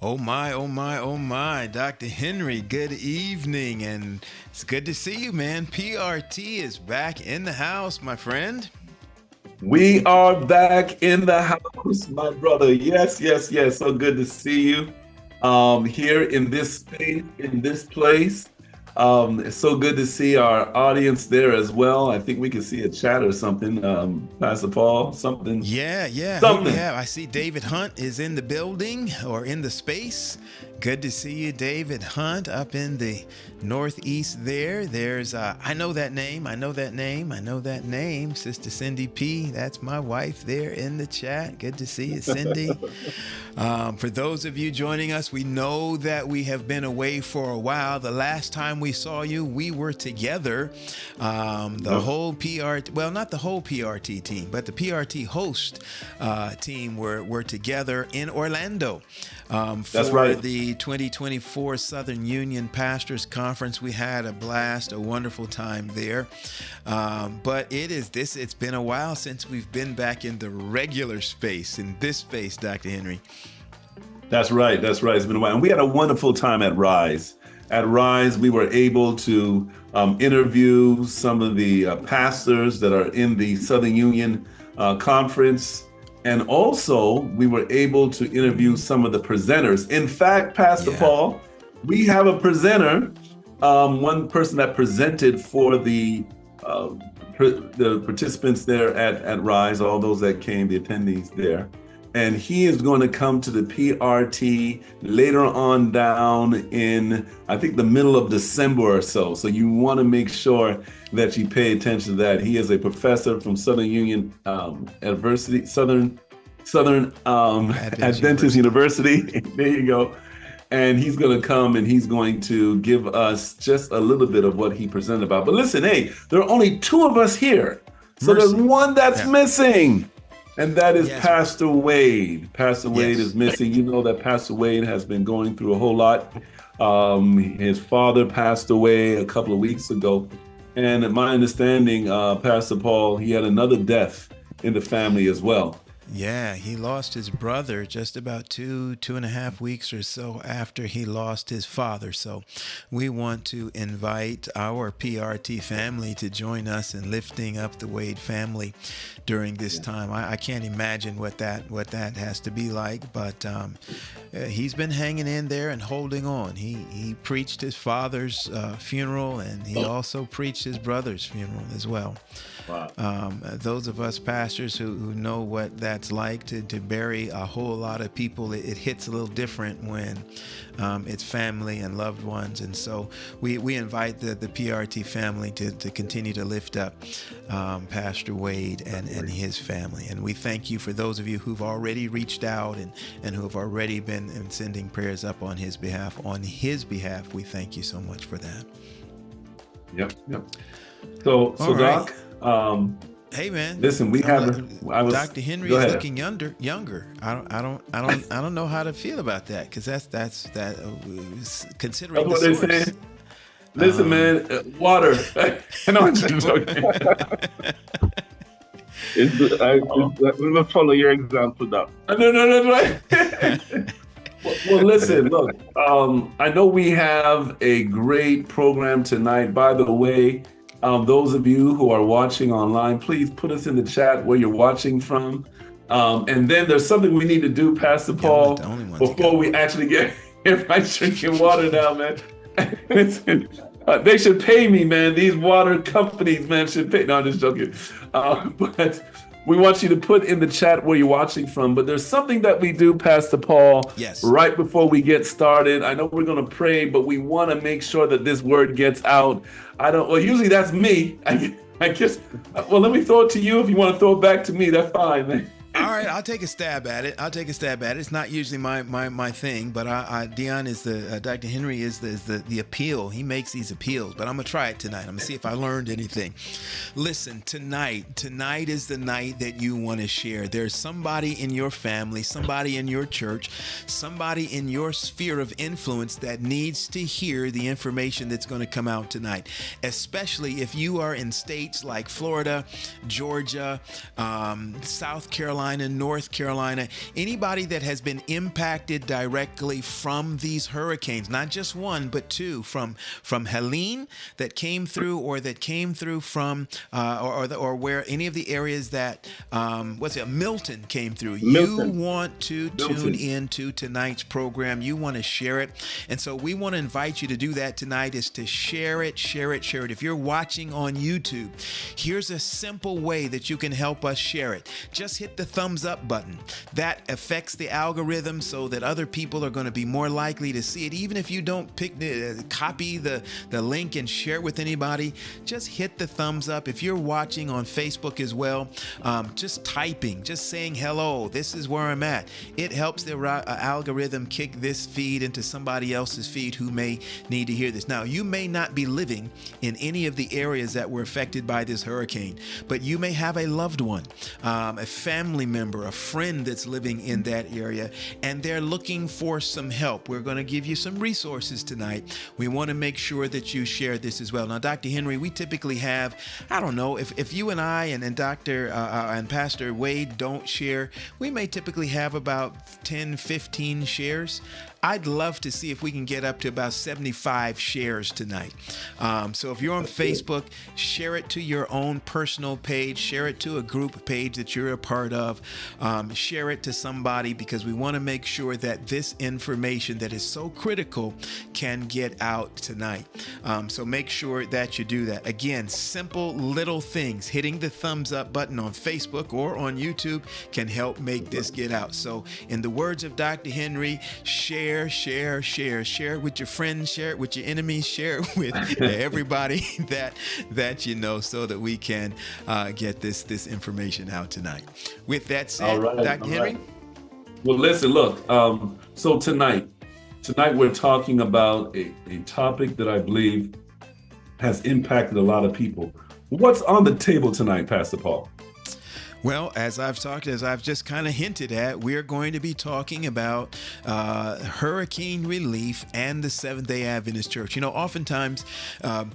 Oh my, oh my, oh my. Dr. Henry, good evening, and it's good to see you, man. PRT is back in the house, my friend. We are back in the house, my brother. Yes, yes, yes. So good to see you here in this space, in this place. It's so good to see our audience there as well. I think we can see a chat or something, Pastor Paul, something. Yeah. Something. Yeah, I see David Hunt is in the building or in the space. Good to see you, David Hunt, up in the Northeast there. There's, I know that name, Sister Cindy P. That's my wife there in the chat. Good to see you, Cindy. For those of you joining us, we know that we have been away for a while. The last time we saw you, we were together. The whole PRT, well, not the whole PRT team, but the PRT host team were together in Orlando. That's right. The 2024 Southern Union Pastors Conference. We had a blast, a wonderful time there. But it's been a while since we've been back in the regular space, in this space, Dr. Henry. That's right. It's been a while. And we had a wonderful time at Rise. At Rise, we were able to interview some of the pastors that are in the Southern Union Conference. And also, we were able to interview some of the presenters. In fact, Pastor Paul, we have a presenter, one person that presented for the participants there at Rise, all those that came, the attendees there. And he is going to come to the PRT later on down in, I think, the middle of December or so. So you want to make sure that you pay attention to that. He is a professor from Southern Union University, Southern Adventist University. There you go. And he's going to come and he's going to give us just a little bit of what he presented about. But listen, hey, there are only two of us here. So there's one that's missing. And that is Pastor Wade. Pastor Wade is missing. You know that Pastor Wade has been going through a whole lot. His father passed away a couple of weeks ago. And my understanding, Pastor Paul, he had another death in the family as well. Yeah, he lost his brother just about two and a half weeks or so after he lost his father. So we want to invite our PRT family to join us in lifting up the Wade family during this time. I can't imagine what that has to be like, but he's been hanging in there and holding on. He preached his father's funeral, and he also preached his brother's funeral as well. Wow. Those of us pastors who know what that's like to bury a whole lot of people, it hits a little different when it's family and loved ones. And so we invite the PRT family to continue to lift up Pastor Wade and his family. And we thank you for those of you who've already reached out and who have already been sending prayers up on his behalf. On his behalf, we thank you so much for that. Yep. So Doc, hey man, listen, Dr. Henry is looking younger. I don't know how to feel about that, because that's considering that's the what source. They say. Listen, man, water. I know what you're talking. We will follow your example now. No, right. Well, listen, look, I know we have a great program tonight. By the way, those of you who are watching online, please put us in the chat where you're watching from. And then there's something we need to do, Pastor Paul, before we actually get everybody drinking water now, man. They should pay me, man. These water companies, man, should pay. No, I'm just joking. But we want you to put in the chat where you're watching from. But there's something that we do, Pastor Paul, right before we get started. I know we're going to pray, but we want to make sure that this word gets out. Well, usually that's me. I guess, well, let me throw it to you. If you want to throw it back to me, that's fine, man. All right, I'll take a stab at it. It's not usually my thing, but Dion is Dr. Henry is the appeal. He makes these appeals, but I'm gonna try it tonight. I'm gonna see if I learned anything. Listen, tonight is the night that you want to share. There's somebody in your family, somebody in your church, somebody in your sphere of influence that needs to hear the information that's going to come out tonight. Especially if you are in states like Florida, Georgia, South Carolina, North Carolina, anybody that has been impacted directly from these hurricanes, not just one, but two, from Helene that came through, or that came through from, or where any of the areas that, Milton came through. Milton. You want to tune into tonight's program. You want to share it. And so we want to invite you to do that tonight, is to share it. If you're watching on YouTube, here's a simple way that you can help us share it. Just hit the thumbs up button. That affects the algorithm so that other people are going to be more likely to see it. Even if you don't copy the link and share it with anybody, just hit the thumbs up. If you're watching on Facebook as well, just saying hello, this is where I'm at. It helps the algorithm kick this feed into somebody else's feed who may need to hear this. Now, you may not be living in any of the areas that were affected by this hurricane, but you may have a loved one, a family member, a friend that's living in that area, and they're looking for some help. We're going to give you some resources tonight. We want to make sure that you share this as well. Now, Dr. Henry, we typically have, I don't know, if you and I and Dr. and Pastor Wade don't share, we may typically have about 10, 15 shares. I'd love to see if we can get up to about 75 shares tonight. So if you're on Facebook, share it to your own personal page, share it to a group page that you're a part of, share it to somebody, because we want to make sure that this information that is so critical can get out tonight. So make sure that you do that. Again, simple little things. Hitting the thumbs up button on Facebook or on YouTube can help make this get out. So in the words of Dr. Henry, share it with your friends, share it with your enemies, share it with everybody that you know, so that we can get this information out tonight. With that said, Dr. Henry? Well, listen, look, so tonight we're talking about a topic that I believe has impacted a lot of people. What's on the table tonight, Pastor Paul? Well, as I've just kind of hinted at, we're going to be talking about hurricane relief and the Seventh-day Adventist Church. You know, oftentimes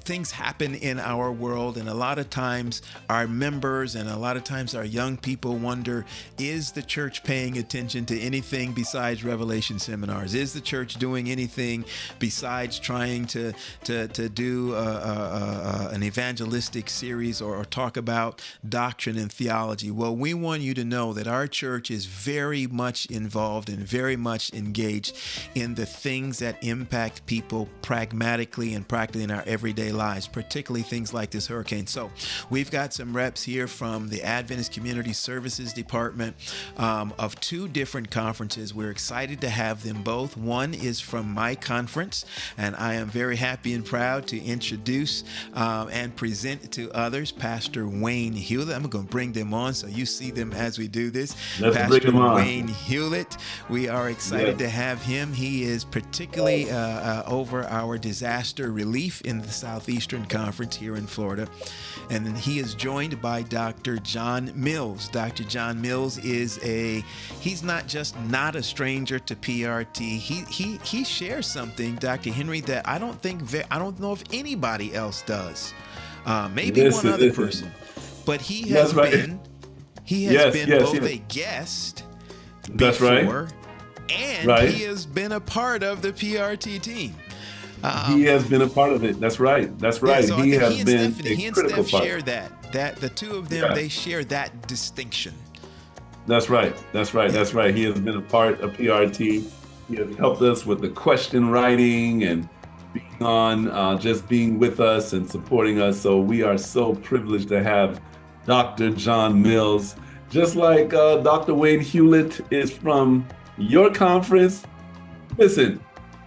things happen in our world, and a lot of times our members and a lot of times our young people wonder, is the church paying attention to anything besides Revelation seminars? Is the church doing anything besides trying to do an evangelistic series or talk about doctrine and theology? Well, we want you to know that our church is very much involved and very much engaged in the things that impact people pragmatically and practically in our everyday lives, particularly things like this hurricane. So we've got some reps here from the Adventist Community Services Department of two different conferences. We're excited to have them both. One is from my conference, and I am very happy and proud to introduce and present to others Pastor Wayne Hewlett. I'm going to bring them on so you see them as we do this. Pastor Wayne Hewlett, we are excited to have him. He is particularly over our disaster relief in the Southeastern Conference here in Florida. And then he is joined by Dr. John Mills. Dr. John Mills he's not a stranger to PRT. He shares something, Dr. Henry, that I don't know if anybody else does. Maybe one other person. But he has been He has Yes, been yes, both yes. a guest That's right. before, and Right. he has been a part of the PRT team. He has been a part of it. That's right. That's Yeah, right. so I He think has been a he and critical Steph part. share that the two of them, Yeah. they share that distinction. That's right. That's right. Yeah. That's right. He has been a part of PRT. He has helped us with the question writing and being on, just being with us and supporting us. So we are so privileged to have Dr. John Mills, just like Dr. Wayne Hewlett is from your conference. Listen,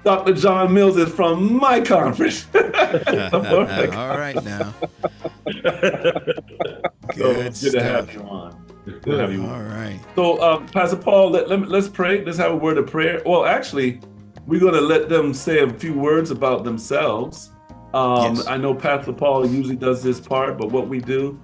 Dr. John Mills is from my conference. All right now. Good So, good to have stuff. you on. Good to have you on. All right. So, Pastor Paul, let's pray. Let's have a word of prayer. Well, actually, we're going to let them say a few words about themselves. Yes. I know Pastor Paul usually does this part, but what we do,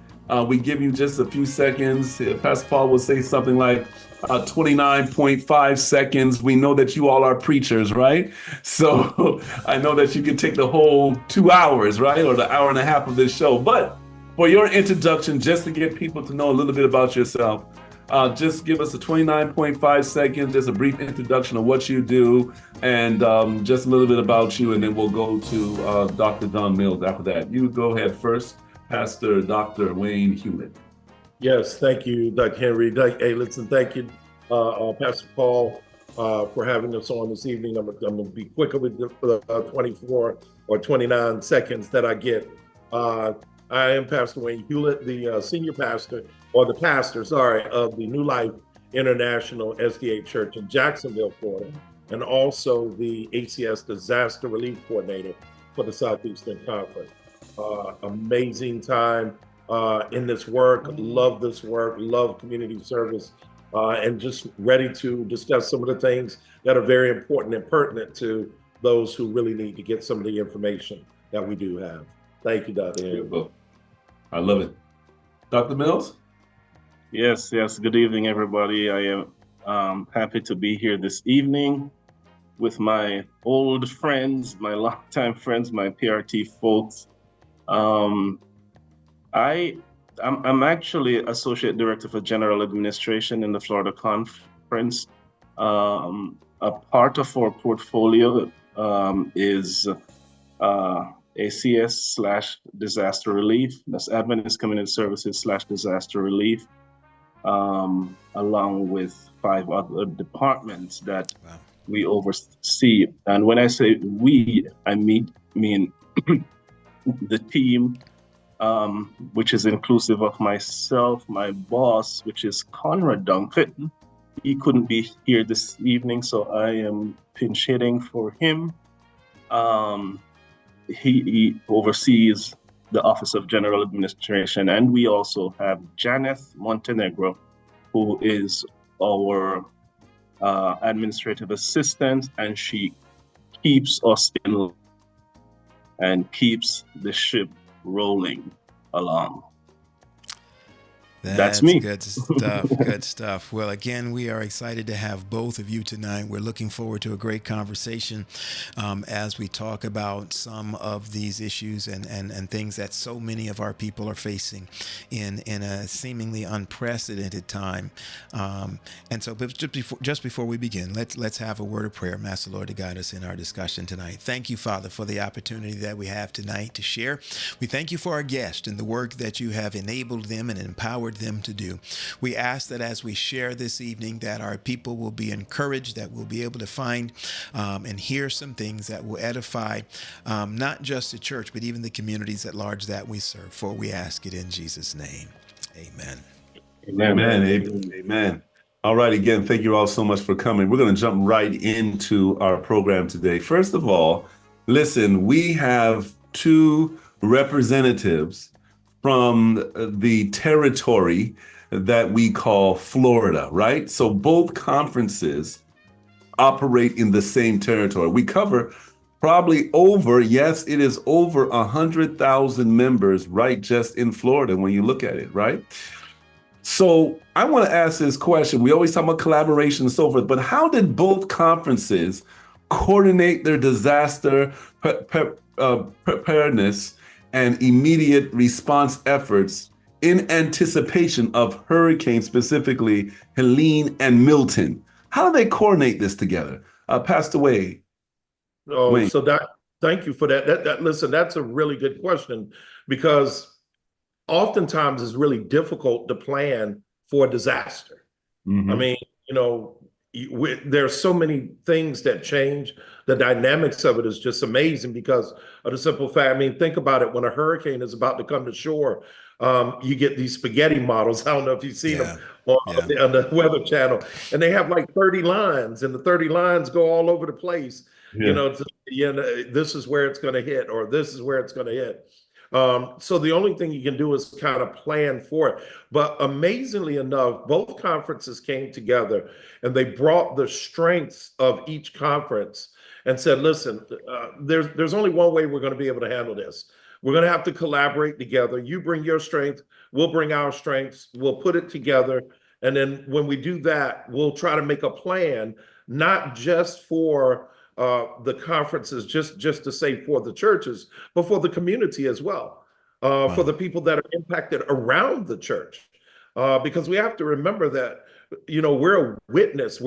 we give you just a few seconds. Pastor Paul will say something like 29.5 seconds. We know that you all are preachers, right? So I know that you can take the whole 2 hours, right? Or the hour and a half of this show. But for your introduction, just to get people to know a little bit about yourself, just give us a 29.5 seconds, just a brief introduction of what you do, and just a little bit about you, and then we'll go to Dr. John Mills after that. You go ahead first, Pastor Dr. Wayne Hewlett. Yes, thank you, Dr. Henry. Hey, listen, thank you, Pastor Paul, for having us on this evening. I'm going to be quicker with the 24 or 29 seconds that I get. I am Pastor Wayne Hewlett, the senior pastor, or the pastor, sorry, of the New Life International SDA Church in Jacksonville, Florida, and also the ACS Disaster Relief Coordinator for the Southeastern Conference. Amazing time in this work, love this work, love community service, and just ready to discuss some of the things that are very important and pertinent to those who really need to get some of the information that we do have. Thank you, Dr. Henry. I love it. Dr. Mills? Yes. Good evening, everybody. I am happy to be here this evening with my old friends, my longtime friends, my PRT folks. I'm actually Associate Director for General Administration in the Florida Conference. A part of our portfolio is ACS/disaster relief. That's Adventist Community Services/disaster relief, along with 5 other departments that we oversee. And when I say we, I mean the team, which is inclusive of myself, my boss, which is Conrad Duncan. He couldn't be here this evening, so I am pinch hitting for him. He oversees the Office of General Administration, and we also have Janeth Montenegro, who is our administrative assistant, and she keeps us in line and keeps the ship rolling along. That's me. Good stuff. Good stuff. Well, again, we are excited to have both of you tonight. We're looking forward to a great conversation as we talk about some of these issues and things that so many of our people are facing in a seemingly unprecedented time. And so, but just before we begin, let's have a word of prayer. Master Lord, to guide us in our discussion tonight. Thank you, Father, for the opportunity that we have tonight to share. We thank you for our guests and the work that you have enabled them and empowered them to do. We ask that as we share this evening, that our people will be encouraged, that we'll be able to find and hear some things that will edify not just the church, but even the communities at large that we serve. For we ask it in Jesus' name. Amen. Amen. All right. Again, thank you all so much for coming. We're going to jump right into our program today. First of all, listen, we have 2 representatives from the territory that we call Florida, right? So both conferences operate in the same territory. We cover probably over 100,000 members, right, just in Florida when you look at it, right? So I want to ask this question. We always talk about collaboration and so forth, but how did both conferences coordinate their disaster preparedness and immediate response efforts in anticipation of hurricanes, specifically Helene and Milton. How do they coordinate this together? Pastor Wade. Oh, Wayne. so thank you for that. Listen, that's a really good question because oftentimes it's really difficult to plan for a disaster. I Mm-hmm. mean, you know, there's so many things that change. The dynamics of it is just amazing because of the simple fact. I mean, think about it. When a hurricane is about to come to shore, you get these spaghetti models. I don't know if you've seen them Yeah. on, Yeah. on the Weather Channel, and they have like 30 lines, and the 30 lines go all over the place. You Yeah. know, this is where it's going to hit, or this is where it's going to hit. So the only thing you can do is kind of plan for it. But amazingly enough, both conferences came together and they brought the strengths of each conference and said, listen, there's only one way we're going to be able to handle this. We're going to have to collaborate together. You bring your strength, we'll bring our strengths, we'll put it together. And then when we do that, we'll try to make a plan, not just for the conferences, just to say for the churches, but for the community as well, for Wow. the people that are impacted around the church. Because we have to remember that, you know, we're a witness.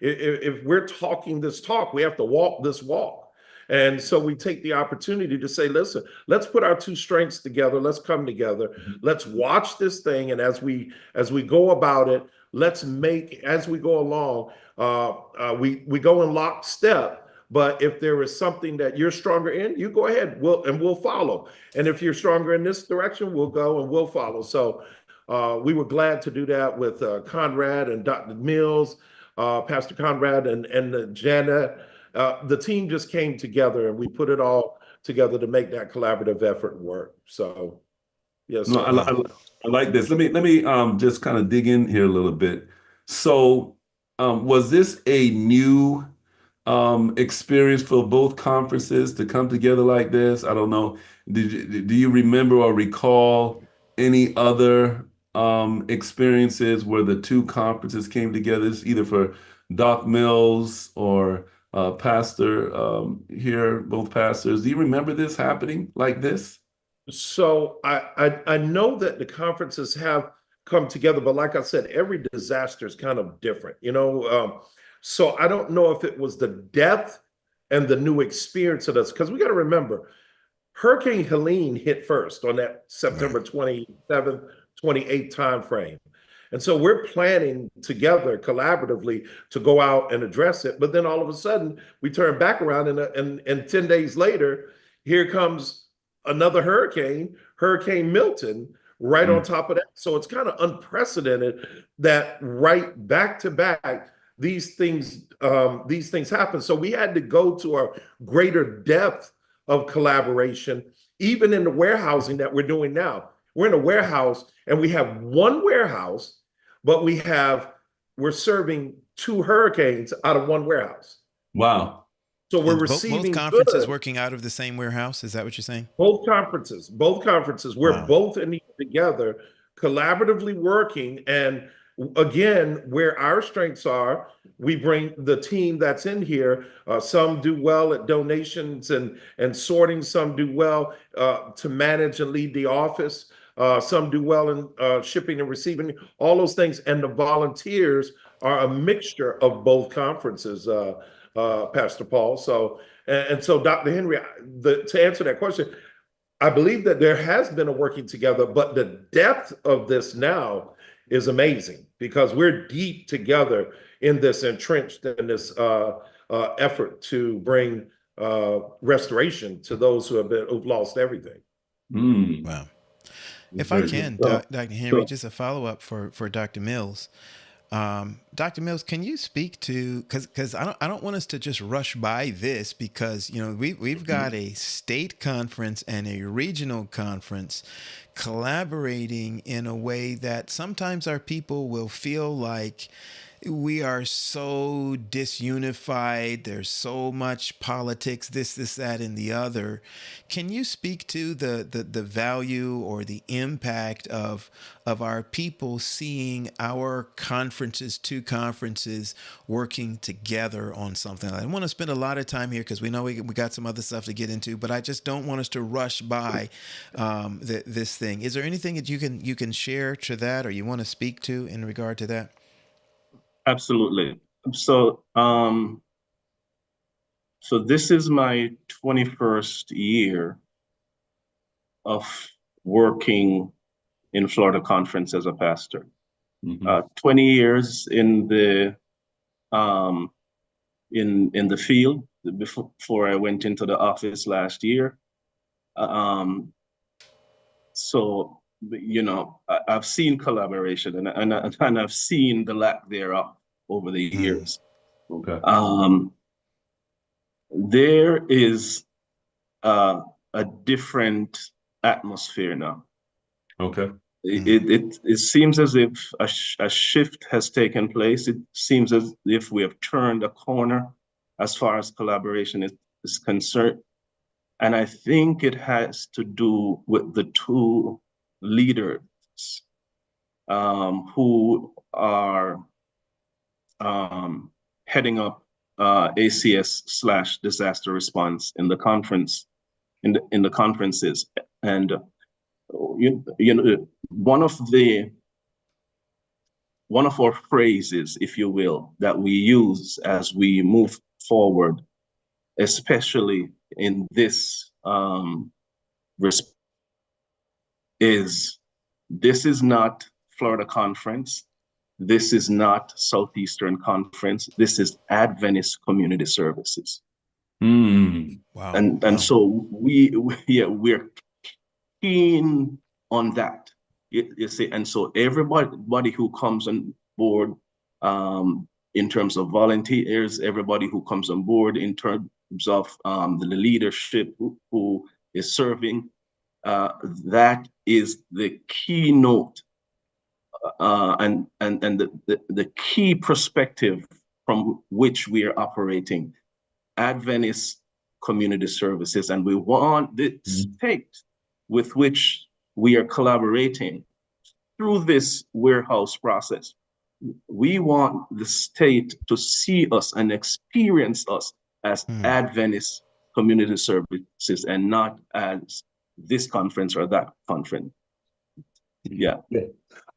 If we're talking this talk, we have to walk this walk. And so we take the opportunity to say, listen, let's put our two strengths together. Let's come together. Let's watch this thing. And as we go about it, let's make, as we go along, we go in lockstep. But if there is something that you're stronger in, you go ahead, we'll follow. And if you're stronger in this direction, we'll go and we'll follow. So we were glad to do that with Conrad and Dr. Mills, Pastor Conrad and Janet. The team just came together and we put it all together to make that collaborative effort work. So, yes, No, sir. I like this. Let me just kind of dig in here a little bit. So, was this a new experience for both conferences to come together like this? I don't know. Do you remember or recall any other experiences where the two conferences came together? It's either for Doc Mills or Pastor here, both pastors. Do you remember this happening like this? So I know that the conferences have come together, but like I said, every disaster is kind of different, you know. So I don't know if it was the depth and the new experience of this, because we got to remember, Hurricane Helene hit first on that Right. September 27th, 28th time frame. And so we're planning together collaboratively to go out and address it. But then all of a sudden, we turn back around and 10 days later, here comes another hurricane, Hurricane Milton, right on Mm. top of that. So it's kind of unprecedented that right back to back, these things happen. So we had to go to a greater depth of collaboration, even in the warehousing that we're doing now. We're in a warehouse and we have one warehouse, but we're serving two hurricanes out of one warehouse. Wow. So we're And both receiving conferences goods. working out of the same warehouse. Is that what you're saying? Both conferences, we're Wow. both in together, collaboratively working. And again, where our strengths are, we bring the team that's in here. Some do well at donations and sorting. Some do well to manage and lead the office. Some do well in shipping and receiving, all those things. And the volunteers are a mixture of both conferences, Pastor Paul. So, and so, Dr. Henry, to answer that question, I believe that there has been a working together, but the depth of this now is amazing because we're deep together in this, entrenched in this effort to bring restoration to those who've lost everything. Mm. Wow. If I Very good. can, So, Dr. Henry, so just a follow up for Dr. Mills. Dr. Mills, can you speak to, because I don't want us to just rush by this, because you know we've got a state conference and a regional conference collaborating in a way that sometimes our people will feel like We are so disunified. There's so much politics, this, that, and the other. Can you speak to the value or the impact of our people seeing our conferences, two conferences, working together on something? I don't want to spend a lot of time here because we know we got some other stuff to get into, but I just don't want us to rush by this thing. Is there anything that you can share to that, or you want to speak to in regard to that? Absolutely. So, so this is my 21st year of working in Florida Conference as a pastor. 20 years in the um, in the field before I went into the office last year. Um, so you know, I've seen collaboration and I've seen the lack thereof over the years. Okay. There is a different atmosphere now. Okay. It seems as if a shift has taken place. It seems as if we have turned a corner as far as collaboration is concerned. And I think it has to do with the two leaders who are heading up ACS/disaster response in the conference, in the conferences. And you know, one of our phrases, if you will, that we use as we move forward, especially in this is, this is not Florida Conference, this is not Southeastern Conference, this is Adventist Community Services. Wow. And so we're keen on that. You see, and so everybody who comes on board in terms of volunteers, everybody who comes on board in terms of the leadership who is serving, that is the keynote and the key perspective from which we are operating Adventist Community Services. And we want the state with which we are collaborating through this warehouse process. We want the state to see us and experience us as Adventist Community Services and not as this conference or that conference. Yeah.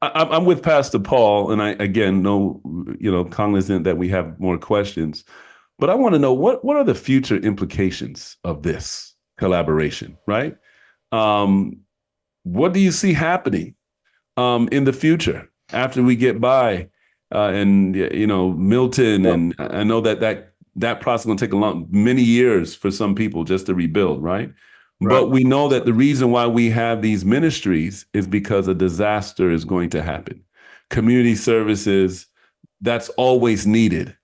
I'm with Pastor Paul, and I again know, cognizant that we have more questions, but I want to know what are the future implications of this collaboration, right? What do you see happening in the future after we get by, and Milton, and I know that process is going to take many years for some people just to rebuild, right? But we know that the reason why we have these ministries is because a disaster is going to happen. Community services, that's always needed.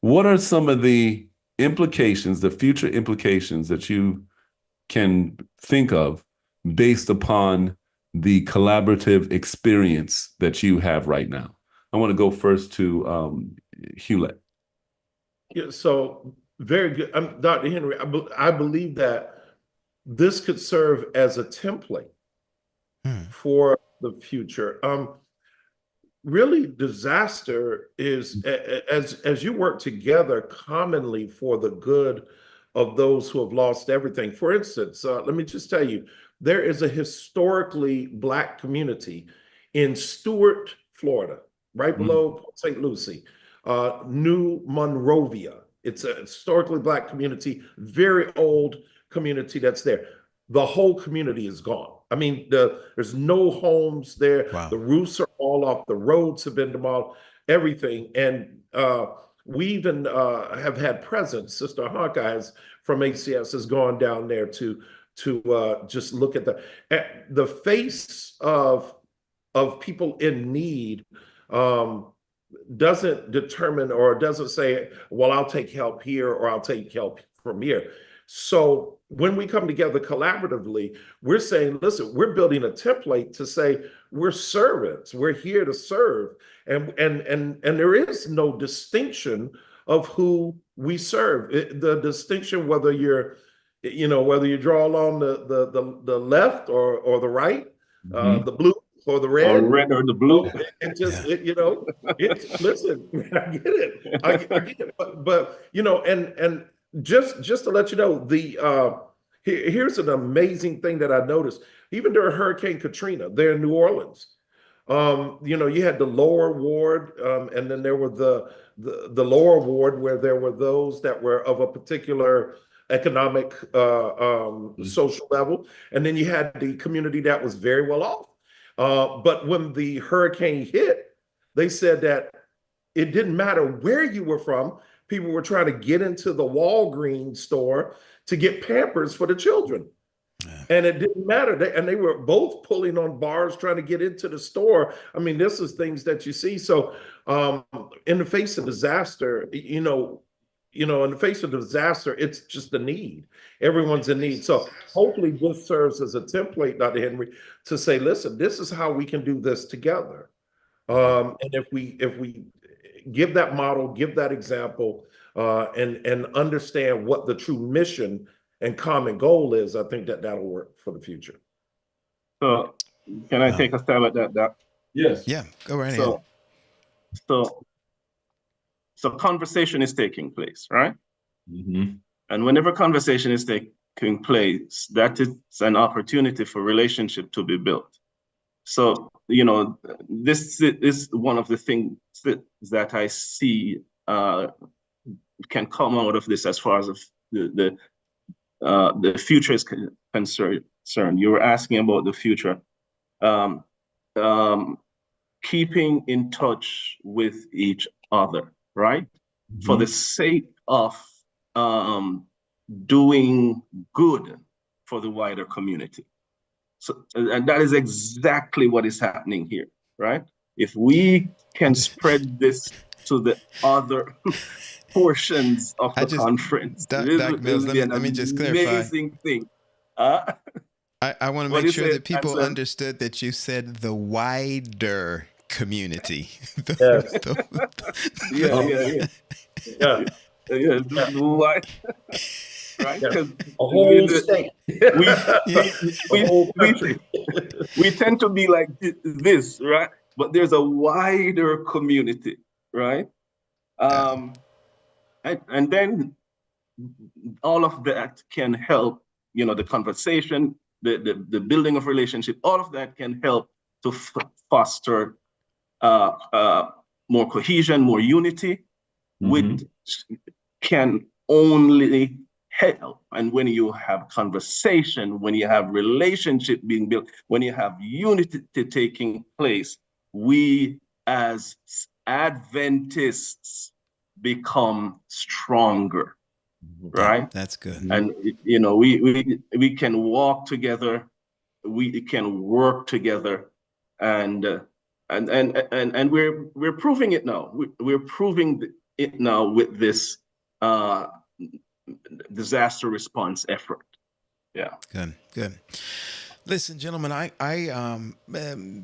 What are some of the implications, the future implications that you can think of based upon the collaborative experience that you have right now? I want to go first to Hewlett. Yeah, so very good. Dr. Henry, I believe that this could serve as a template for the future. Really, disaster is, as you work together commonly for the good of those who have lost everything. For instance, let me just tell you, there is a historically Black community in Stuart, Florida, right below Port St. Lucie, New Monrovia. It's a historically Black community, very old community that's there. The whole community is gone. I mean, there's no homes there. Wow. The roofs are all off. The roads have been demolished, everything. And we even have had presence. Sister Hawkeyes from ACS has gone down there to just look at the face of people in need. Doesn't determine or doesn't say, well, I'll take help here or I'll take help from here. So when we come together collaboratively, we're saying, listen, we're building a template to say we're servants. We're here to serve. And there is no distinction of who we serve. The distinction, whether you're, whether you draw along the left or the right, the blue or the Or red. red or the blue. It just, listen, I get it. I get it. But and just to let you know, here's an amazing thing that I noticed. Even during Hurricane Katrina, there in New Orleans, you had the lower ward, and then there were the lower ward where there were those that were of a particular economic social level, and then you had the community that was very well off. But when the hurricane hit, they said that it didn't matter where you were from. People were trying to get into the Walgreens store to get Pampers for the children. Yeah. And it didn't matter. They were both pulling on bars trying to get into the store. I mean, this is things that you see. So in the face of disaster, in the face of disaster, it's just a need. Everyone's in need. So hopefully this serves as a template, Dr. Henry, to say, listen, this is how we can do this together. And if we give that model, give that example, and understand what the true mission and common goal is, I think that'll work for the future. So can I take a stab at that, Doc? Yes. Yeah, go right ahead. So conversation is taking place, right? Mm-hmm. And whenever conversation is taking place, that is an opportunity for relationship to be built. So, this is one of the things that I see can come out of this as far as the future is concerned. You were asking about the future. Keeping in touch with each other, right? Mm-hmm. For the sake of doing good for the wider community. So, and that is exactly what is happening here, right? If we can spread this to the other portions of the conference, Doc Mills, let me just clarify. Amazing thing. I want to make sure that people understood that you said the wider community. Right? Yeah. A whole state. We tend to be like this, right? But there's a wider community, right? And then all of that can help, the conversation, the building of relationship, all of that can help to foster more cohesion, more unity, which can only help. And when you have conversation, when you have relationship being built, when you have unity taking place, we as Adventists become stronger, right? That's good. And we can walk together, we can work together, and we're proving it now. We're proving it now with this disaster response effort. Yeah. Good. Listen, gentlemen,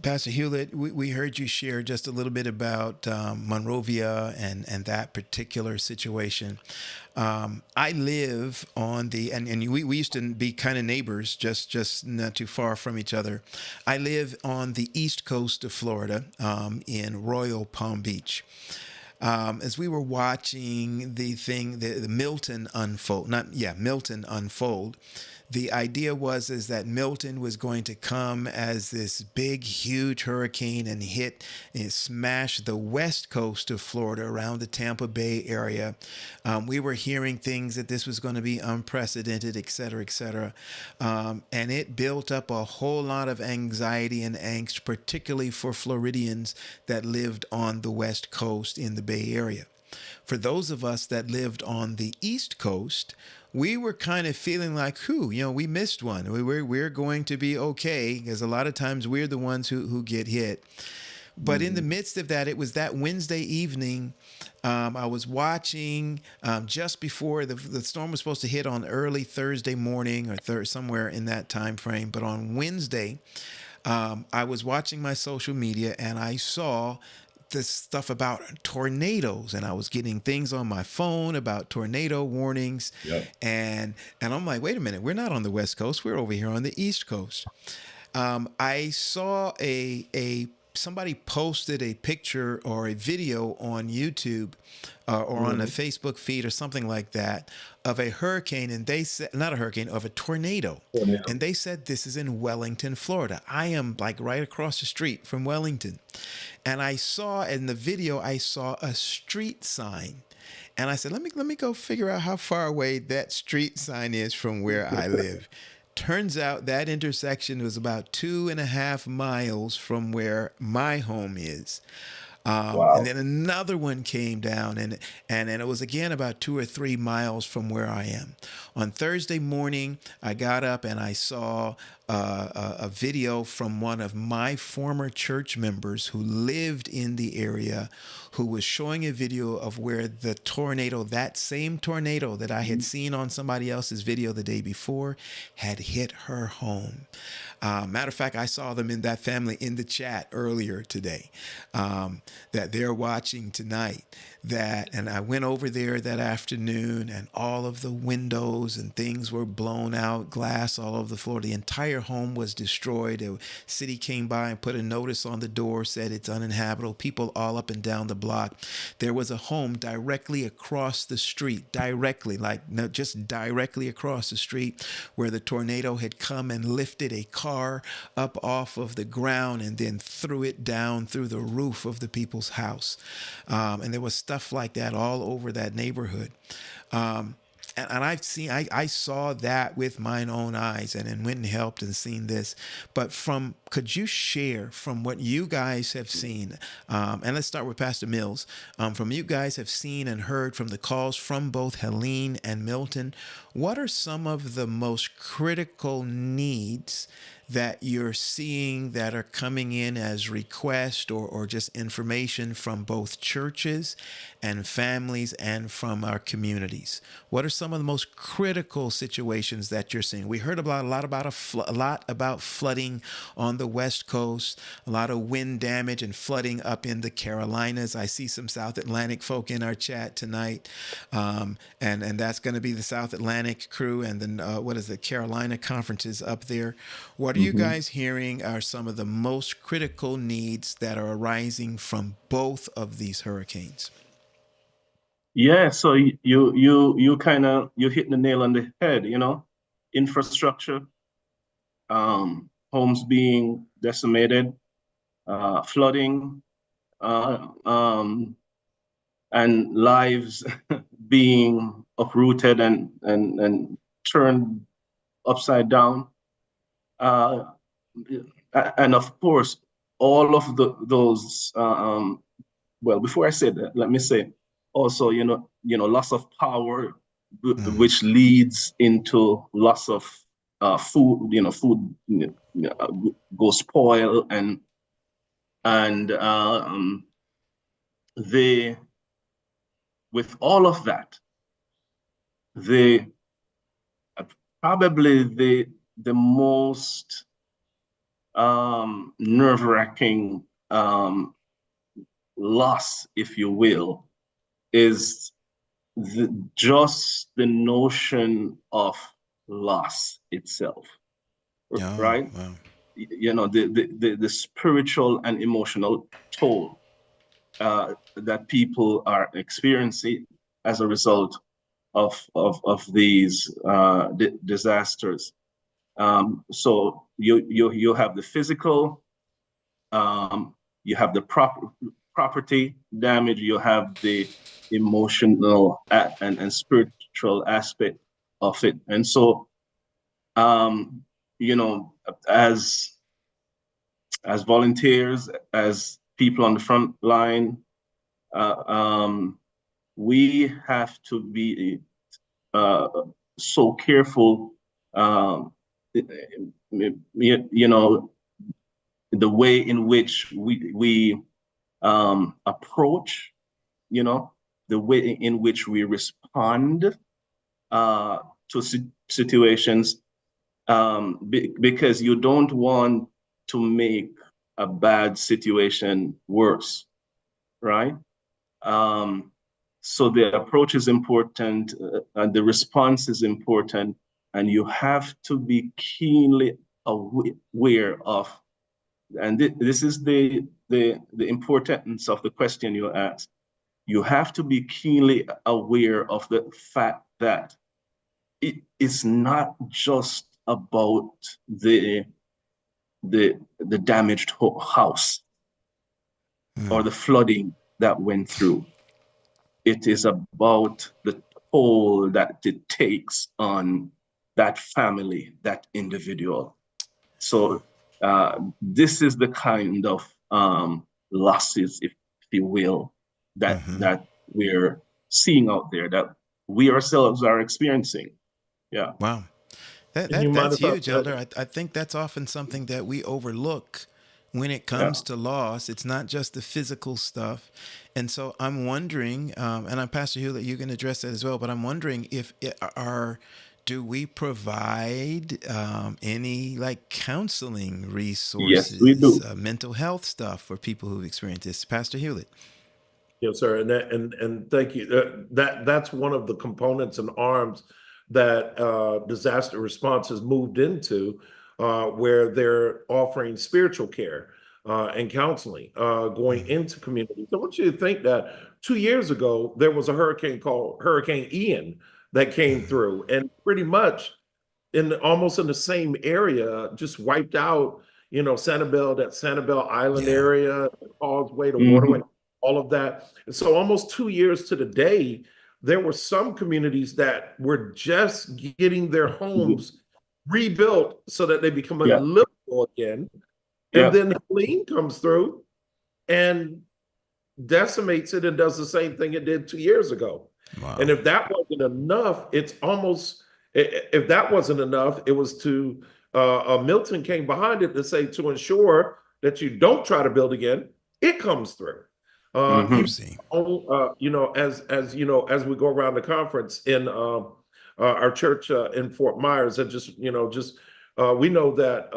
Pastor Hewlett, we heard you share just a little bit about Monrovia and that particular situation. I live on and we used to be kind of neighbors, just not too far from each other. I live on the east coast of Florida, in Royal Palm Beach. As we were watching the Milton unfold, Milton unfold, the idea was that Milton was going to come as this big, huge hurricane and hit and smash the west coast of Florida around the Tampa Bay area. We were hearing things that this was going to be unprecedented, et cetera, et cetera. And it built up a whole lot of anxiety and angst, particularly for Floridians that lived on the west coast in the Bay Area. For those of us that lived on the East Coast, we were kind of feeling like, we missed one. We're going to be okay, because a lot of times we're the ones who get hit. But in the midst of that, it was that Wednesday evening. I was watching just before the storm was supposed to hit on early Thursday morning or somewhere in that time frame. But on Wednesday, I was watching my social media and I saw this stuff about tornadoes, and I was getting things on my phone about tornado warnings. Yep. And I'm like, wait a minute, we're not on the West Coast, we're over here on the East Coast. I saw somebody posted a picture or a video on YouTube or on a Facebook feed or something like that of a hurricane, and they said, not a hurricane, of a tornado. And they said this is in Wellington, Florida. I am like right across the street from Wellington. And I saw in the video, I saw a street sign. And I said, let me go figure out how far away that street sign is from where I live. Turns out that intersection was about 2.5 miles from where my home is. Wow. And then another one came down, and it was again about 2 or 3 miles from where I am. On Thursday morning, I got up and I saw a video from one of my former church members who lived in the area, who was showing a video of where the tornado, that same tornado that I had seen on somebody else's video the day before, had hit her home. Matter of fact, I saw them in that family in the chat earlier today, that they're watching tonight. And I went over there that afternoon, and all of the windows and things were blown out, glass all over the floor. The entire home was destroyed. The city came by and put a notice on the door, said it's uninhabitable. People all up and down the block. There was a home directly across the street, just directly across the street, where the tornado had come and lifted a car up off of the ground and then threw it down through the roof of the people's house. And there was stuff like that all over that neighborhood. And I saw that with mine own eyes, and went and helped and seen this. But could you share from what you guys have seen? And let's start with Pastor Mills. From you guys have seen and heard from the calls from both Helene and Milton, what are some of the most critical needs that you're seeing that are coming in as requests or just information from both churches and families and from our communities? What are some of the most critical situations that you're seeing? We heard a lot about flooding on the West Coast, a lot of wind damage and flooding up in the Carolinas. I see some South Atlantic folk in our chat tonight, and that's going to be the South Atlantic crew, and then Carolina conferences up there. What are you guys hearing are some of the most critical needs that are arising from both of these hurricanes? Yeah, so you kind of hit the nail on the head, infrastructure, homes being decimated, flooding, and lives being uprooted and turned upside down. And of course, all of those, well, before I say that, let me say also, loss of power, which leads into loss of food, food go spoil, and with all of that, probably the most nerve-wracking loss, if you will, is just the notion of loss itself, right? Wow. The spiritual and emotional toll that people are experiencing as a result of these disasters. So you have the physical, you have the property damage, you have the emotional and spiritual aspect of it. And so, as volunteers, as people on the front line, we have to be so careful, the way in which we approach, the way in which we respond to situations, because you don't want to make a bad situation worse, right? So the approach is important, and the response is important, and you have to be keenly aware of, and this is the importance of the question you asked. You have to be keenly aware of the fact that it is not just about the damaged house or the flooding that went through. It is about the toll that it takes on that family, that individual. So this is the kind of losses, if you will, that we're seeing out there, that we ourselves are experiencing. Yeah. Wow. That's huge, Elder. I think that's often something that we overlook when it comes to loss. It's not just the physical stuff. And so I'm wondering, and I'm Pastor Hewlett, you can address that as well, but I'm wondering if do we provide any like counseling resources, yes, we do. Mental health stuff for people who've experienced this? Pastor Hewlett. Yes, sir. And thank you. That's one of the components and arms that disaster response has moved into, where they're offering spiritual care and counseling going into communities. I want you to think that 2 years ago, there was a hurricane called Hurricane Ian that came through, and pretty much almost in the same area, just wiped out, that Sanibel Island area, the causeway, the waterway, all of that. And so almost 2 years to the day, there were some communities that were just getting their homes rebuilt so that they become livable again. And then Helene comes through and decimates it and does the same thing it did 2 years ago. Wow. And if that wasn't enough, if that wasn't enough, it was to Milton came behind it to say, to ensure that you don't try to build again, it comes through. As we go around the conference in our church in Fort Myers, and we know that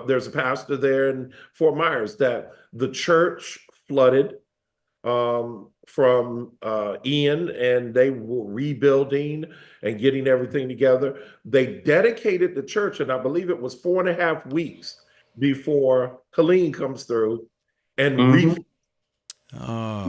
there's a pastor there in Fort Myers that the church flooded from Ian, and they were rebuilding and getting everything together. They dedicated the church, and I believe it was 4.5 weeks before Helene comes through and wow.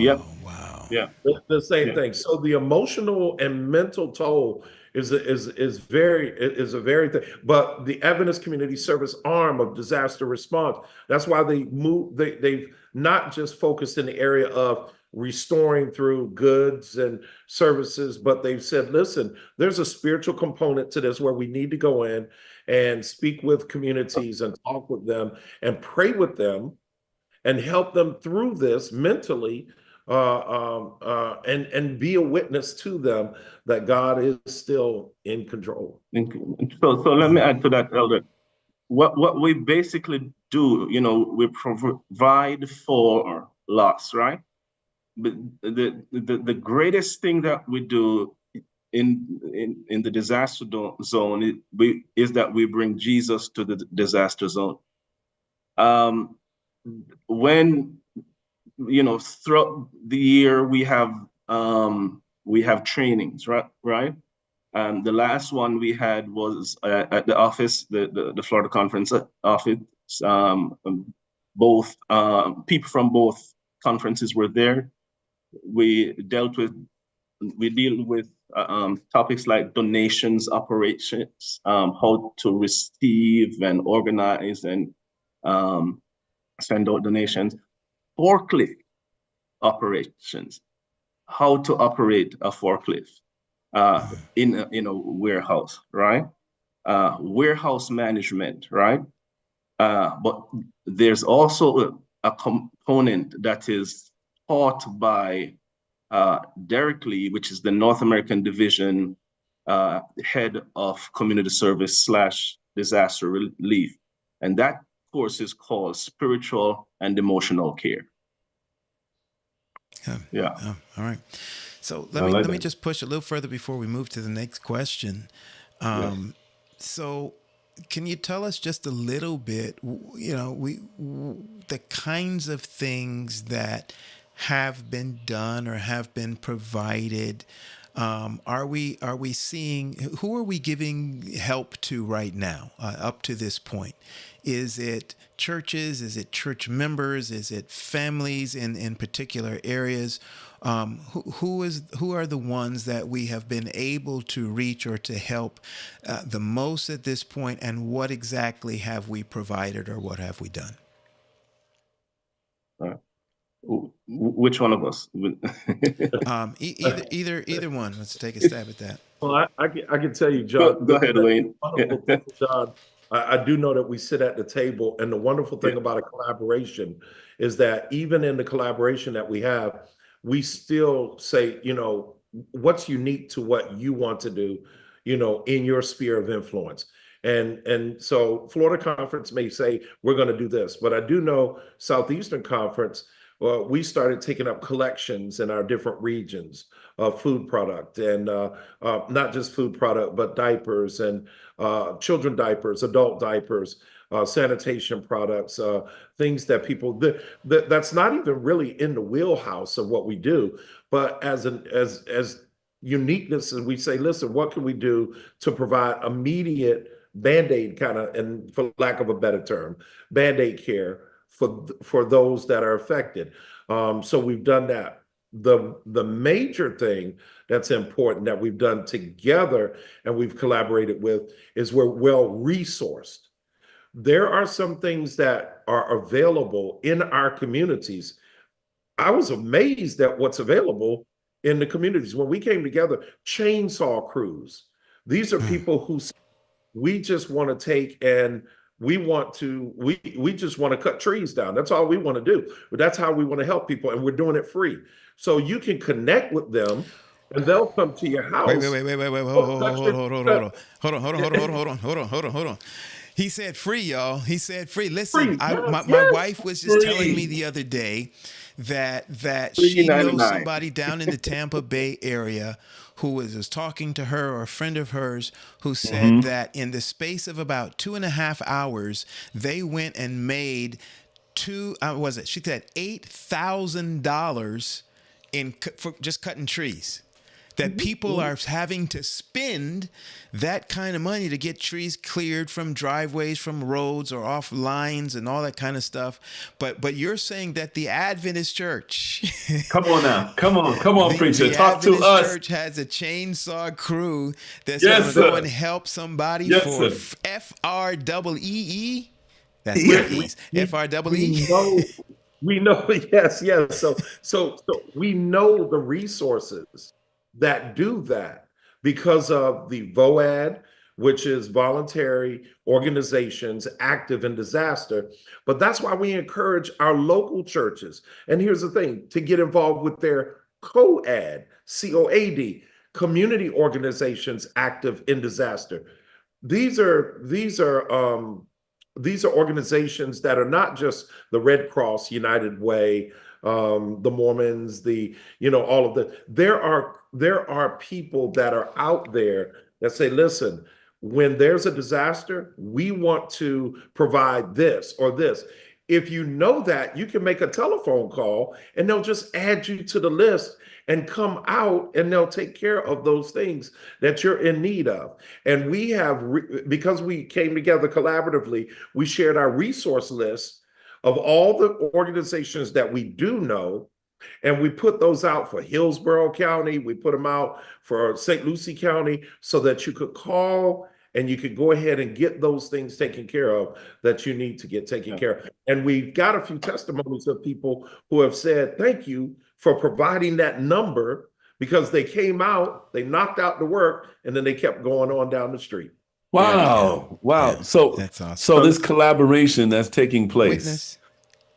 The same thing. So the emotional and mental toll is a very thing. But the Adventist Community Service arm of disaster response, that's why they've not just focused in the area of restoring through goods and services, but they've said, listen, there's a spiritual component to this where we need to go in and speak with communities and talk with them and pray with them and help them through this mentally, and be a witness to them that God is still in control. So let me add to that, Elder. What we basically do, we provide for loss, right? But the greatest thing that we do in the disaster zone is that we bring Jesus to the disaster zone. When throughout the year we have trainings, right? The last one we had was at the office, the Florida Conference office. Both people from both conferences were there. We deal with topics like donations, operations, how to receive and organize and send out donations, forklift operations, how to operate a forklift in a warehouse, right? Warehouse management, right? But there's also a component that is taught by Derek Lee, which is the North American Division head of community service / disaster relief. And that courses called spiritual and emotional care. Yeah. All right. So I like let me that. just push a little further before we move to the next question. So can you tell us just a little bit, the kinds of things that have been done or have been provided? Are we seeing, who are we giving help to right now, up to this point? Is it churches? Is it church members? Is it families in particular areas? Who are the ones that we have been able to reach or to help the most at this point? And what exactly have we provided, or what have we done? Which one of us? Either one. Let's take a stab at that. Well, I can tell you, John. Go ahead, Wayne. John, I do know that we sit at the table, and the wonderful thing about a collaboration is that even in the collaboration that we have, we still say, what's unique to what you want to do, in your sphere of influence. And so Florida Conference may say, we're going to do this, but I do know Southeastern Conference, we started taking up collections in our different regions of food product, and not just food product, but diapers and children diapers, adult diapers, sanitation products, things that people, that's not even really in the wheelhouse of what we do, but as uniqueness, and we say, listen, what can we do to provide immediate Band-Aid kind of, and for lack of a better term, Band-Aid care for those that are affected. So we've done that. The major thing that's important that we've done together and we've collaborated with is we're well resourced. There are some things that are available in our communities. I was amazed at what's available in the communities. When we came together, chainsaw crews. These are people who we just want to take and we just want to cut trees down. That's all we want to do. But that's how we want to help people, and we're doing it free. So you can connect with them, and they'll come to your house. Wait. Hold on. He said free, y'all. He said free. Listen, my wife was just telling me the other day that she knows somebody down in the Tampa Bay area who was talking to her, or a friend of hers, who said that in the space of about 2.5 hours, they went and made she said $8,000 for just cutting trees. That people are having to spend that kind of money to get trees cleared from driveways, from roads, or off lines and all that kind of stuff. But you're saying that the Adventist church, come on now, come on, preacher, talk Adventist to us. Church has a chainsaw crew that's going to go and help somebody for FREE. That's FREE. We know, yes. So we know the resources that do that because of the VOAD, which is voluntary organizations active in disaster. But that's why we encourage our local churches. And here's the thing, to get involved with their COAD, COAD, community organizations active in disaster. These are organizations that are not just the Red Cross, United Way, the Mormons, all of the, there are people that are out there that say, listen, when there's a disaster, we want to provide this or this. If you know that, you can make a telephone call and they'll just add you to the list and come out and they'll take care of those things that you're in need of. And we have, because we came together collaboratively, we shared our resource list of all the organizations that we do know, and we put those out for Hillsborough County, we put them out for St. Lucie County, so that you could call and you could go ahead and get those things taken care of that you need to get taken care of. And we've got a few testimonies of people who have said, thank you for providing that number, because they came out, they knocked out the work, and then they kept going on down the street. Wow. Yeah. So That's awesome. So this collaboration that's taking place,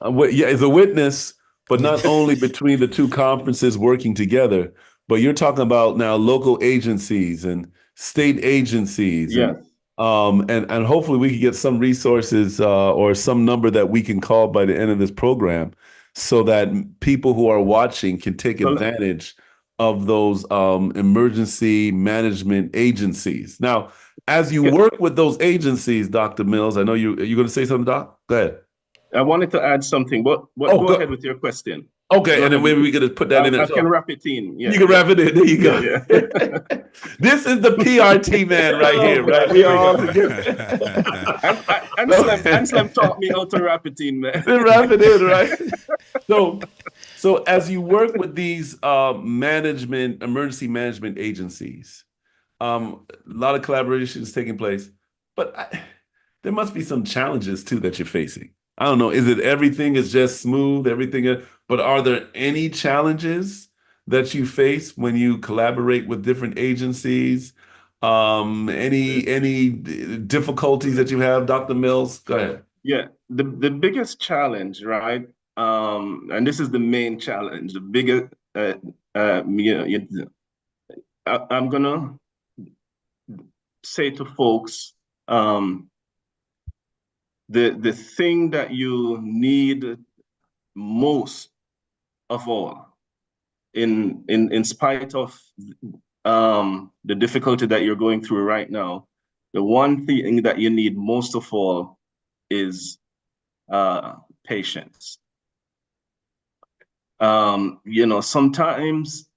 is a witness, but not only between the two conferences working together, but you're talking about now local agencies and state agencies, and And hopefully we can get some resources or some number that we can call by the end of this program so that people who are watching can take advantage of those emergency management agencies. Now, as you work with those agencies, Dr. Mills, I know you're going to say something, Doc? Go ahead. I wanted to add something, but go ahead with your question. Okay, and then maybe we could put that in there. I can wrap it in. Yeah, you can wrap it in. There you go. Yeah. This is the PRT man right here, right? We are all together. And Slim taught me how to wrap it in, man. Wrap it in, right? So as you work with these emergency management agencies, a lot of collaboration is taking place, but there must be some challenges too that you're facing. I don't know. Is it everything is just smooth, but are there any challenges that you face when you collaborate with different agencies? Any difficulties that you have, Dr. Mills? Go ahead. Yeah, the biggest challenge, right? And this is the main challenge. The biggest, I'm gonna say to folks, the thing that you need most of all, in spite of the difficulty that you're going through right now, the one thing that you need most of all is patience. Sometimes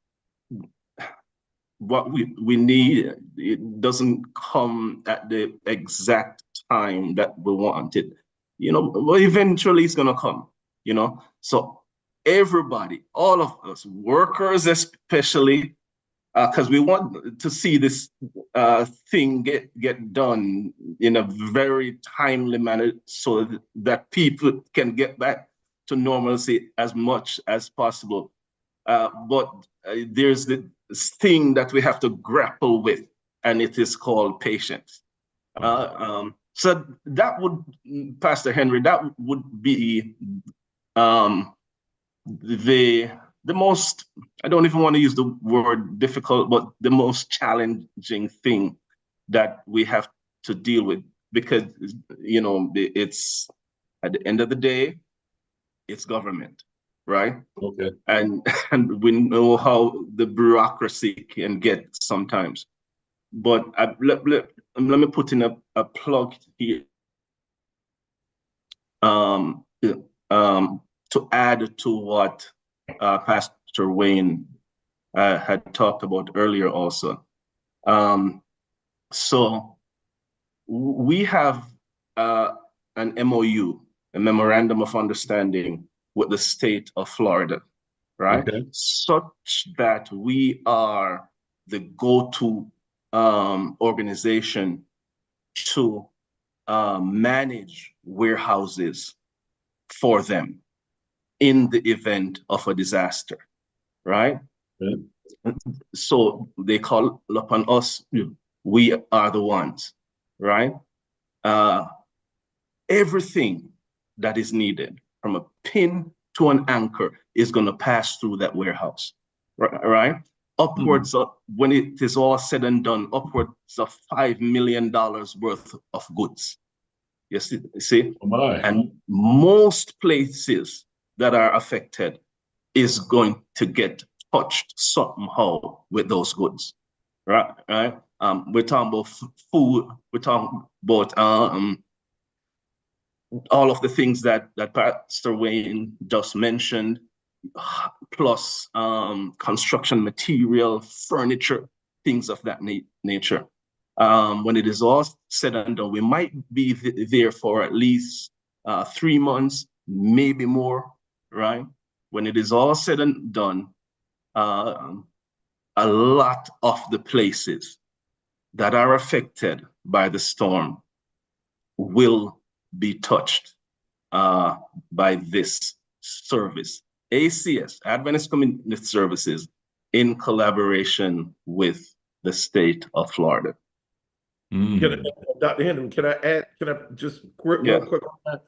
what we need, it doesn't come at the exact time that we want it, but eventually it's gonna come, So everybody, all of us, workers especially, because we want to see this thing get done in a very timely manner so that people can get back to normalcy as much as possible. But there's this thing that we have to grapple with, and it is called patience. So that would, Pastor Henry, that would be the most, I don't even want to use the word difficult, but the most challenging thing that we have to deal with, because, it's, at the end of the day, it's government, right? Okay. And we know how the bureaucracy can get sometimes. But let me put in a plug here to add to what Pastor Wayne had talked about earlier also. So we have an MOU, a Memorandum of Understanding with the state of Florida, right? Okay. Such that we are the go-to organization to manage warehouses for them in the event of a disaster, right? Okay. So they call upon us, we are the ones, right? Everything that is needed, from a pin to an anchor, is going to pass through that warehouse, right? Upwards of, when it is all said and done, upwards of $5 million worth of goods. You see? Oh my. And most places that are affected is going to get touched somehow with those goods, right? We're talking about food. We're talking about all of the things that Pastor Wayne just mentioned, plus construction material, furniture, things of that nature. When it is all said and done, we might be there for at least 3 months, maybe more, right? When it is all said and done, a lot of the places that are affected by the storm will be touched by this service. ACS, Adventist Community Services, in collaboration with the state of Florida. Dr. Henry, can I just real quick on that?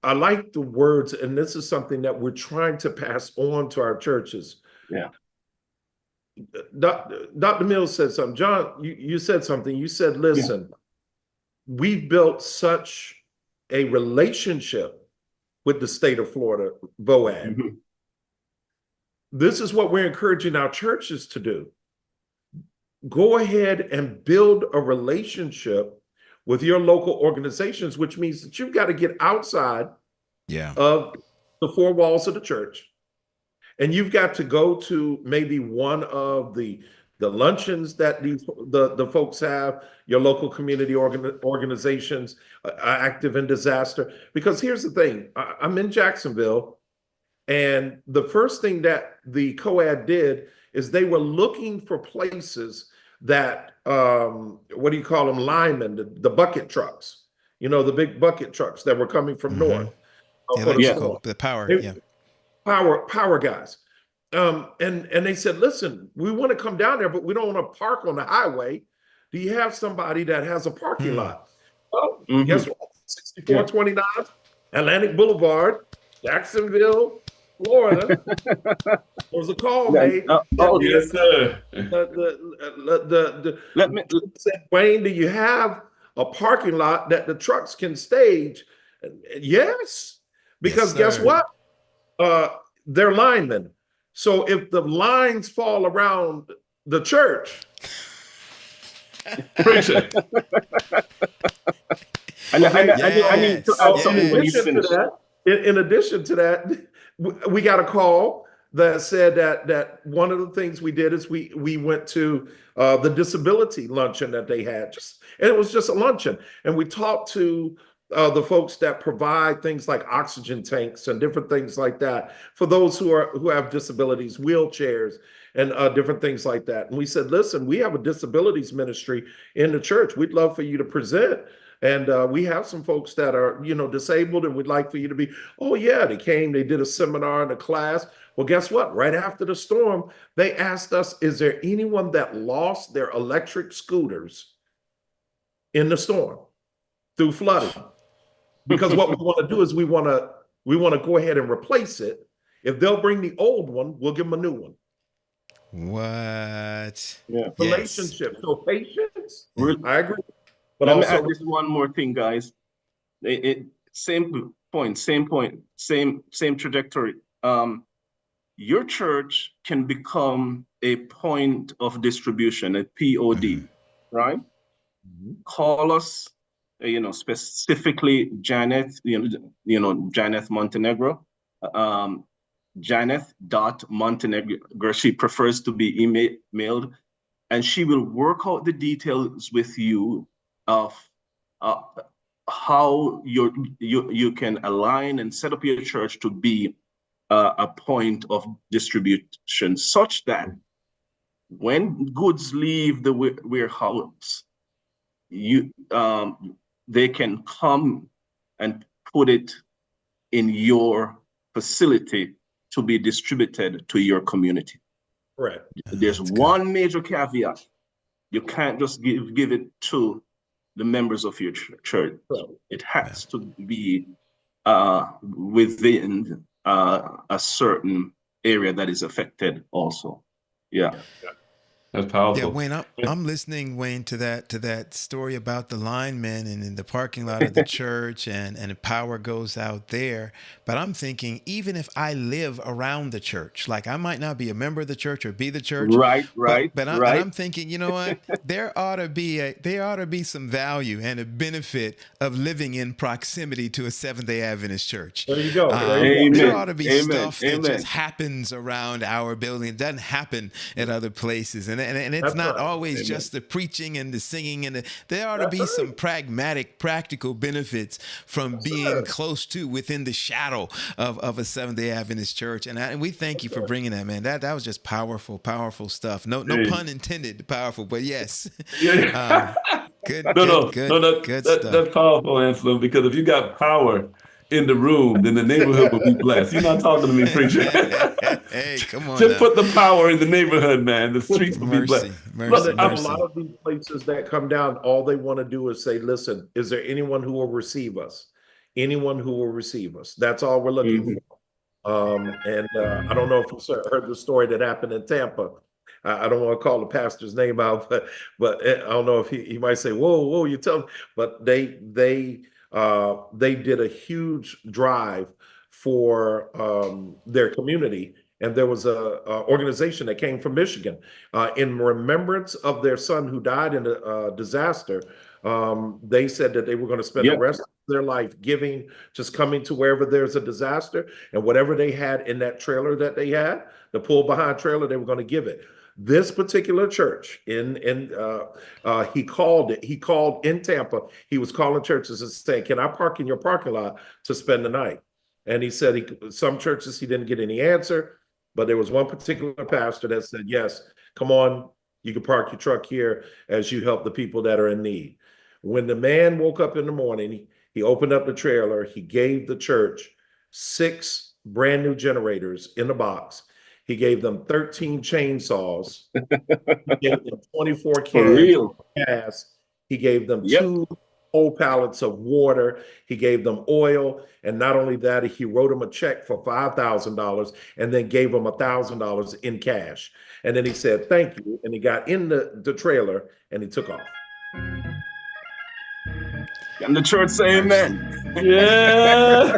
I like the words, and this is something that we're trying to pass on to our churches. Yeah. Dr. Mills said something. John, you said something. You said, listen, we've built such a relationship with the state of Florida, VOAD. Mm-hmm. This is what we're encouraging our churches to do. Go ahead and build a relationship with your local organizations, which means that you've got to get outside of the four walls of the church. And you've got to go to maybe one of the luncheons that the folks have, your local community organizations active in disaster. Because here's the thing, I'm in Jacksonville, and the first thing that the COAD did is they were looking for places that, what do you call them, linemen, the bucket trucks, the big bucket trucks that were coming from north. The power guys. And they said, listen, we want to come down there, but we don't want to park on the highway. Do you have somebody that has a parking lot? Well, guess what? 6429 Atlantic Boulevard, Jacksonville, Florida. There was a call made. Yes, sir. Let me said, Wayne, do you have a parking lot that the trucks can stage? Yes, because guess what? They're linemen. So if the lines fall around the church, preach it. I need to add something when you finish. In addition to that, we got a call that said that one of the things we did is we went to the disability luncheon that they had, and it was just a luncheon, and we talked to the folks that provide things like oxygen tanks and different things like that for those who have disabilities, wheelchairs, and different things like that. And we said, listen, we have a disabilities ministry in the church. We'd love for you to present. And we have some folks that are, disabled, and we'd like for you to be, oh yeah, they came, they did a seminar and a class. Well, guess what? Right after the storm, they asked us, is there anyone that lost their electric scooters in the storm through flooding? Because what we want to do is we want to go ahead and replace it. If they'll bring the old one, we'll give them a new one. What? Yeah. Relationship. So patience. I agree. But let me add this one more thing, guys. Same point, same trajectory. Your church can become a point of distribution, a POD, right? Call us. Specifically Janet, Janet Montenegro, Janet.Montenegro. She prefers to be emailed, and she will work out the details with you of how you can align and set up your church to be a point of distribution, such that when goods leave the warehouse, they can come and put it in your facility to be distributed to your community. Right. There's one major caveat. You can't just give it to the members of your church. It has to be within a certain area that is affected also. Yeah. That's powerful. Yeah, Wayne, I'm listening, Wayne, to that story about the linemen and in the parking lot of the church, and the power goes out there. But I'm thinking, even if I live around the church, like I might not be a member of the church or be the church, but I'm thinking, you know what? There ought to be some value and a benefit of living in proximity to a Seventh-day Adventist church. There you go. There ought to be stuff that just happens around our building. It doesn't happen at other places, and it's not always just the preaching and the singing, and there ought to be some practical benefits from being close to, within the shadow of a Seventh-day Adventist church. And we thank you for bringing that, man. That was just powerful stuff. No pun intended, powerful, but yes. Good stuff. That's powerful, Anselm, because if you got power in the room, then the neighborhood will be blessed. You're not talking to me, preacher. Hey, come on. Just put the power in the neighborhood, man. The streets will be blessed. Mercy. A lot of these places that come down, all they want to do is say, listen, is there anyone who will receive us? Anyone who will receive us. That's all we're looking for. I don't know if you heard the story that happened in Tampa. I don't want to call the pastor's name out, but I don't know if he might say, whoa, you tell me. But they did a huge drive for their community. And there was a organization that came from Michigan in remembrance of their son who died in a disaster. They said that they were going to spend the rest of their life giving, just coming to wherever there's a disaster, and whatever they had in that trailer that they had, the pull behind trailer, they were going to give it. This particular church he called in Tampa. He was calling churches and saying, "Can I park in your parking lot to spend the night?" And he said some churches he didn't get any answer, but there was one particular pastor that said, "Yes, come on, you can park your truck here as you help the people that are in need." When the man woke up in the morning, he opened up the trailer. He gave the church 6 brand new generators in a box. He gave them 13 chainsaws. He gave them 24 cans of gas. He gave them 2 whole pallets of water. He gave them oil. And not only that, he wrote them a check for $5,000 and then gave them $1,000 in cash. And then he said, "Thank you." And he got in the trailer and he took off. And the church say amen. Yeah.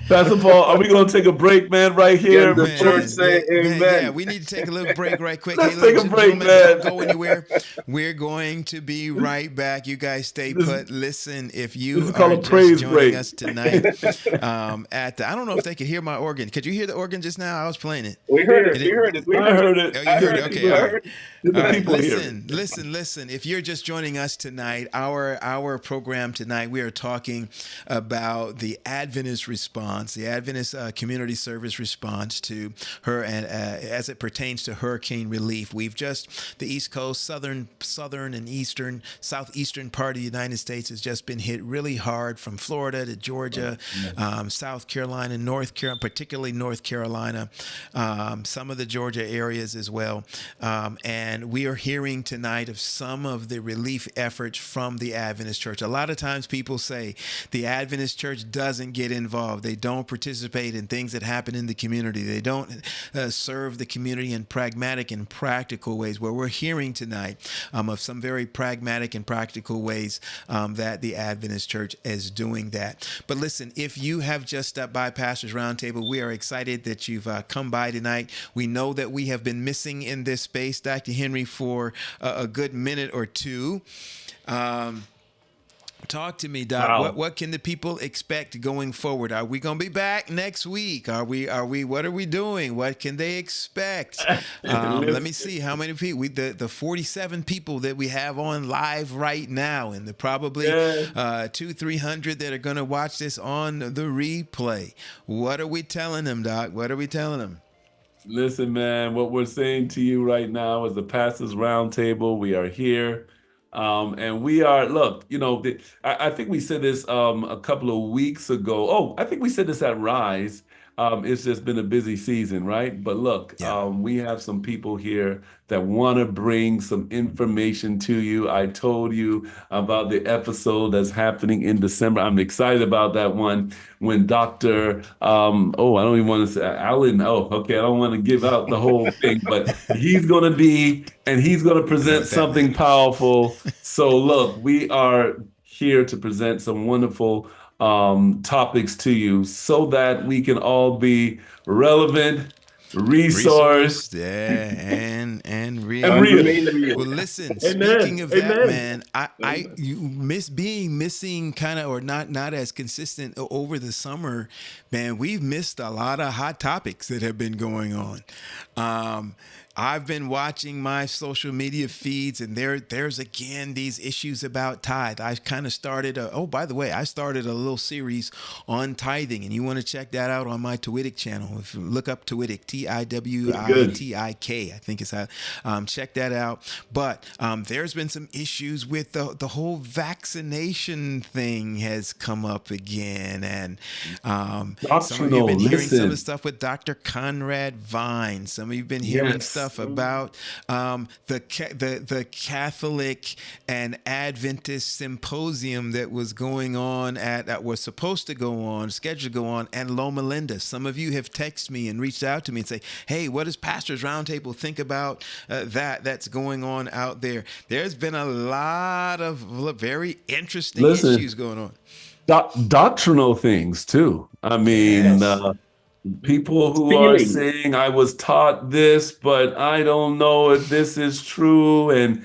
Pastor Paul, are we going to take a break, man, right here? The church say amen. Yeah, we need to take a little break right quick. Let's take a break, man. Don't go anywhere. We're going to be right back. You guys stay put. Listen, if you are just joining us tonight I don't know if they could hear my organ. Could you hear the organ just now? I was playing it. We heard it. We heard it. I heard it. Oh, you heard it. Okay. All right. Listen. If you're just joining us tonight, our program tonight, we are talking about the Adventist response, the Adventist community service response to her, and as it pertains to hurricane relief. We've just the East Coast, southern and eastern, southeastern part of the United States has just been hit really hard, from Florida to Georgia, South Carolina, North Carolina, particularly North Carolina, some of the Georgia areas as well, and we are hearing tonight of some of the relief efforts from the Adventist Church. A lot of times people say the Adventist Church doesn't get involved. They don't participate in things that happen in the community. They don't serve the community in pragmatic and practical ways. Well, we're hearing tonight of some very pragmatic and practical ways that the Adventist Church is doing that. But listen, if you have just stopped by Pastor's Roundtable, we are excited that you've come by tonight. We know that we have been missing in this space, Dr. Henry, for a good minute or two. Talk to me, Doc. Wow. What can the people expect going forward? Are we going to be back next week? Are we? What are we doing? What can they expect? Let me see how many people. The 47 people that we have on live right now, and the probably 200-300 that are going to watch this on the replay. What are we telling them, Doc? What are we telling them? Listen, man, what we're saying to you right now is the Pastors Roundtable. We are here. And we are, look, I think we said this a couple of weeks ago. Oh, I think we said this at Rise. It's just been a busy season, right? But look, we have some people here that want to bring some information to you. I told you about the episode that's happening in December. I'm excited about that one when Dr. I don't even want to say Allen. Oh, okay. I don't want to give out the whole thing, but he's going to be, and he's going to present something powerful. So look, we are here to present some wonderful topics to you so that we can all be relevant, resourced, and real. Well, listen, Amen. Speaking of that, man, you missing kind of, or not as consistent over the summer, man. We've missed a lot of hot topics that have been going on. I've been watching my social media feeds, and there's again these issues about tithe. I kind of started by the way, I started a little series on tithing, and you want to check that out on my Twittic channel. If you look up Twittic, TIWITIK, I think it's how. Check that out. But there's been some issues with the whole vaccination thing has come up again, and some of you have been hearing some of the stuff with Dr. Conrad Vine. Some of you've been hearing stuff stuff about the Catholic and Adventist symposium that was going on that was supposed to go on, scheduled to go on, and Loma Linda. Some of you have texted me and reached out to me and say, "Hey, what does Pastors Roundtable think about that's going on out there?" There's been a lot of very interesting issues going on. Doctrinal things too. I mean, people who are saying, I was taught this, but I don't know if this is true. And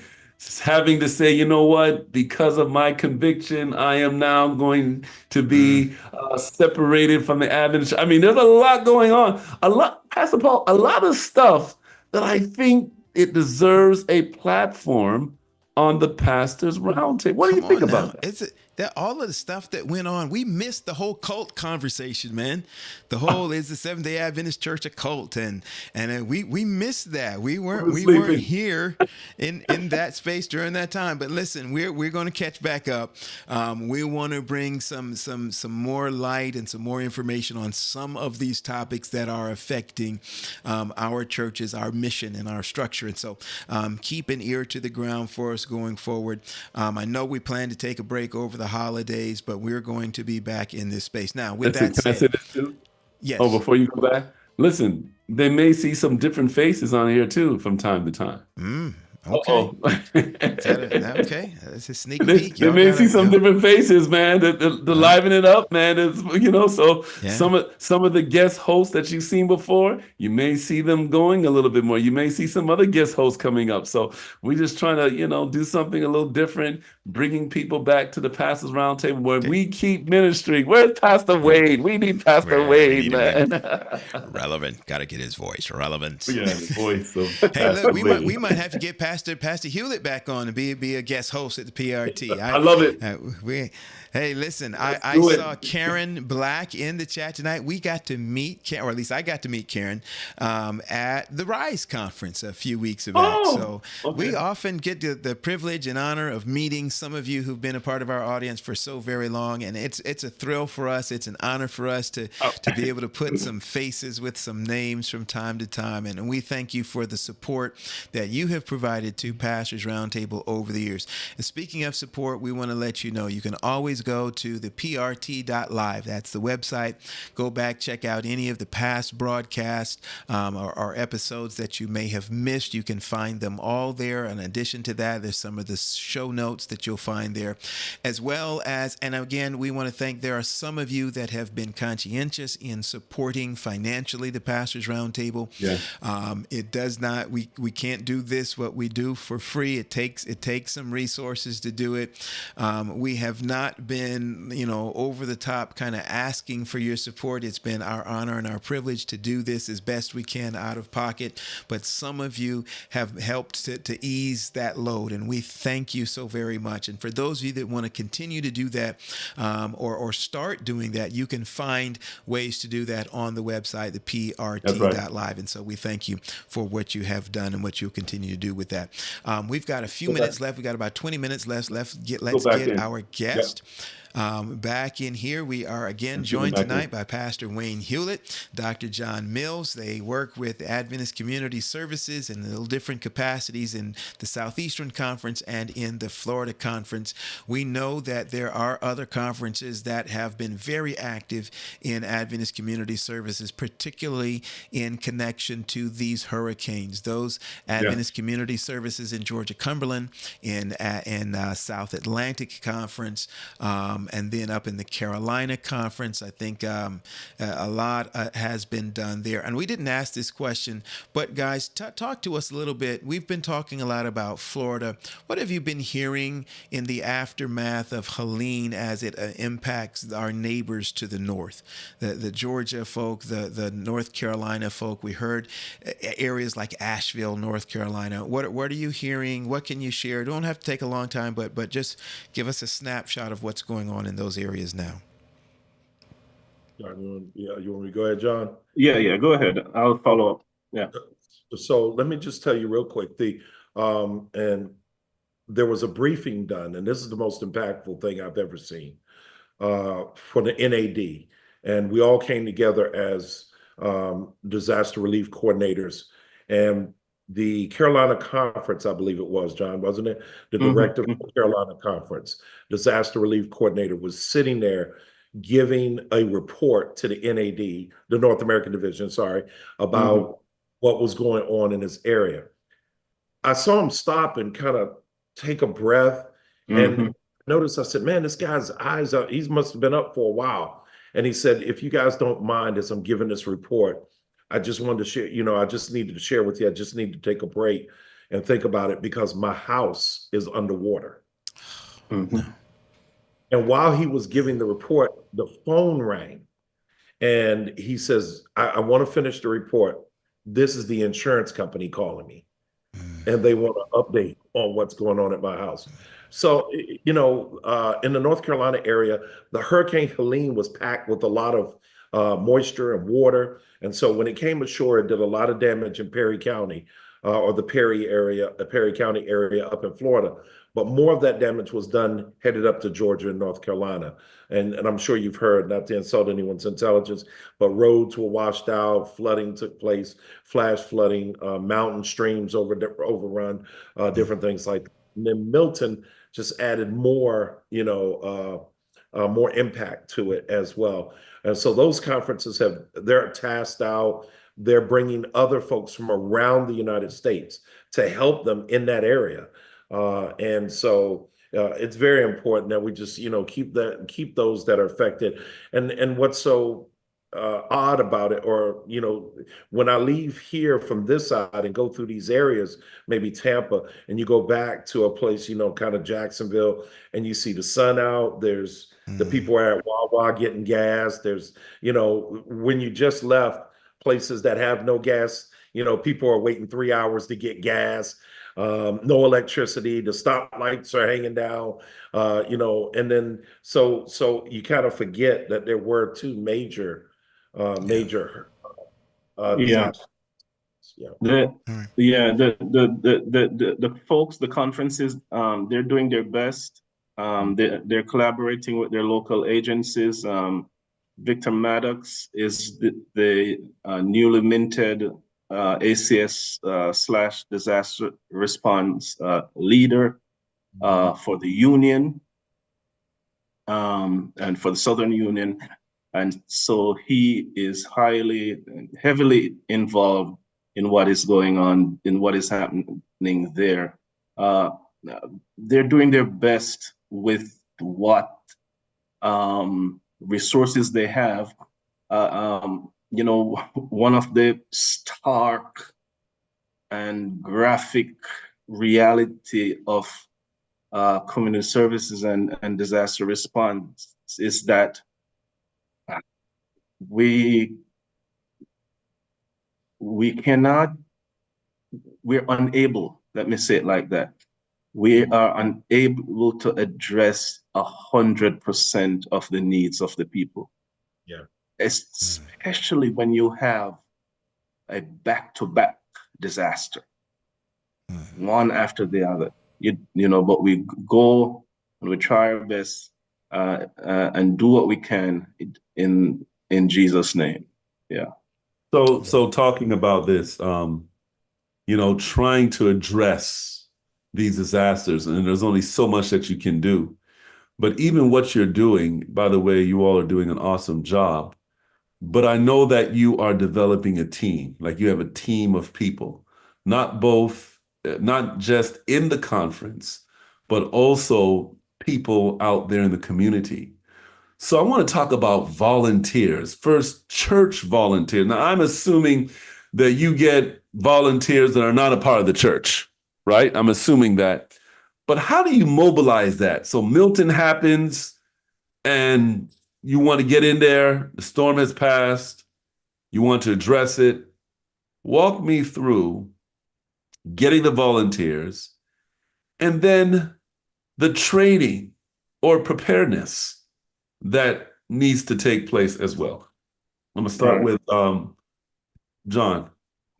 having to say, you know what, because of my conviction, I am now going to be separated from the Adventist. I mean, there's a lot going on. Pastor Paul, a lot of stuff that I think it deserves a platform on the Pastors Roundtable. What do you think about that? That all of the stuff that went on, we missed the whole cult conversation, man. The whole is the Seventh-day Adventist Church a cult, and we missed that. We weren't here in that space during that time. But listen, we're going to catch back up. We want to bring some more light and some more information on some of these topics that are affecting our churches, our mission, and our structure. And so keep an ear to the ground for us going forward. I know we plan to take a break over the holidays, but we're going to be back in this space. Now, with that said, can I say this too? Yes. Oh, before you go back, listen, they may see some different faces on here too from time to time. Okay. Okay. That's a sneak peek. They may see some different faces, man. To liven it up, man. It's, so some of the guest hosts that you've seen before, you may see them going a little bit more. You may see some other guest hosts coming up. So we're just trying to, do something a little different, bringing people back to the Pastors Roundtable where we keep ministering. Where's Pastor Wade? We need Pastor Wade, man. Relevant. Got to get his voice. Relevant. Yeah, his voice. So hey, look, we might have to get Pastor Hewlett back on and be a guest host at the PRT. I love it. Hey, listen, I saw Karen Black in the chat tonight. We got to meet, or at least I got to meet Karen at the Rise conference a few weeks back. We often get the privilege and honor of meeting some of you who've been a part of our audience for so very long, and it's a thrill for us. It's an honor for us to be able to put some faces with some names from time to time, and we thank you for the support that you have provided to Pastors Roundtable over the years. And speaking of support, we want to let you know you can always go to the PRT.live. That's the website. Go back, check out any of the past broadcasts or episodes that you may have missed. You can find them all there. In addition to that, there's some of the show notes that you'll find there, as well as, and again, we want to thank, there are some of you that have been conscientious in supporting financially the Pastors Roundtable. Yeah. It does not, we can't do this, what we do, for free. It takes some resources to do it. We have not been, over the top kind of asking for your support. It's been our honor and our privilege to do this as best we can out of pocket. But some of you have helped to ease that load, and we thank you so very much. And for those of you that want to continue to do that or start doing that, you can find ways to do that on the website, the PRT.live. And so we thank you for what you have done and what you'll continue to do with that. We've got a few minutes left. We've got about 20 minutes left. Let's get our guest. Back in here, we are again joined tonight by Pastor Wayne Hewlett, Dr. John Mills. They work with Adventist Community Services in little different capacities in the Southeastern Conference and in the Florida Conference. We know that there are other conferences that have been very active in Adventist Community Services, particularly in connection to these hurricanes. Those Adventist Community Services in Georgia Cumberland, in South Atlantic Conference, and then up in the Carolina Conference. I think a lot has been done there. And we didn't ask this question, but guys, talk to us a little bit. We've been talking a lot about Florida. What have you been hearing in the aftermath of Helene as it impacts our neighbors to the north? The Georgia folk, the North Carolina folk. We heard areas like Asheville, North Carolina. What are you hearing? What can you share? Don't have to take a long time, but just give us a snapshot of what's going on in those areas now. You want me to go ahead, John? Yeah, go ahead. I'll follow up. Yeah. So let me just tell you real quick. And there was a briefing done, and this is the most impactful thing I've ever seen for the NAD. And we all came together as disaster relief coordinators. And the Carolina Conference, I believe it was, John, wasn't it? The director of the Carolina Conference, disaster relief coordinator, was sitting there giving a report to the NAD, the North American Division, sorry, about what was going on in this area. I saw him stop and kind of take a breath and notice, I said, man, this guy's eyes are, he must have been up for a while. And he said, if you guys don't mind, as I'm giving this report, I just wanted to share, I just needed to share with you. I just need to take a break and think about it because my house is underwater. And while he was giving the report, the phone rang and he says, I want to finish the report. This is the insurance company calling me and they want an update on what's going on at my house. So, in the North Carolina area, the Hurricane Helene was packed with a lot of moisture and water. And so when it came ashore, it did a lot of damage in Perry County or the Perry County area up in Florida. But more of that damage was done headed up to Georgia and North Carolina. And I'm sure you've heard, not to insult anyone's intelligence, but roads were washed out, flooding took place, flash flooding, mountain streams overrun, different things like that. And then Milton just added more, more impact to it as well. And so those conferences they're tasked out. They're bringing other folks from around the United States to help them in that area. And so it's very important that we just, keep those that are affected. And what's so odd about it, or, when I leave here from this side and go through these areas, maybe Tampa, and you go back to a place, kind of Jacksonville, and you see the sun out, there's the people are at Wawa getting gas. There's, when you just left places that have no gas, people are waiting 3 hours to get gas. No electricity, the stoplights are hanging down, and then so you kind of forget that there were two major disasters. The folks, the conferences, they're doing their best. They're collaborating with their local agencies. Victor Maddox is the newly minted ACS / disaster response leader for the Union and for the Southern Union. And so he is heavily involved in what is going on, in what is happening there. They're doing their best with what resources they have. One of the stark and graphic reality of community services and disaster response is that we're unable, let me say it like that. We are unable to address 100% of the needs of the people. Yeah. Especially when you have a back-to-back disaster, one after the other. But we go and we try our best and do what we can in Jesus' name. Yeah. So talking about this, trying to address these disasters, and there's only so much that you can do. But even what you're doing, by the way, you all are doing an awesome job. But I know that you are developing a team, like you have a team of people, not just in the conference, but also people out there in the community. So I want to talk about volunteers. First, church volunteers. Now, I'm assuming that you get volunteers that are not a part of the church, right? I'm assuming that. But how do you mobilize that? So Milton happens and you want to get in there. The storm has passed. You want to address it. Walk me through getting the volunteers and then the training or preparedness that needs to take place as well. I'm going to start with John.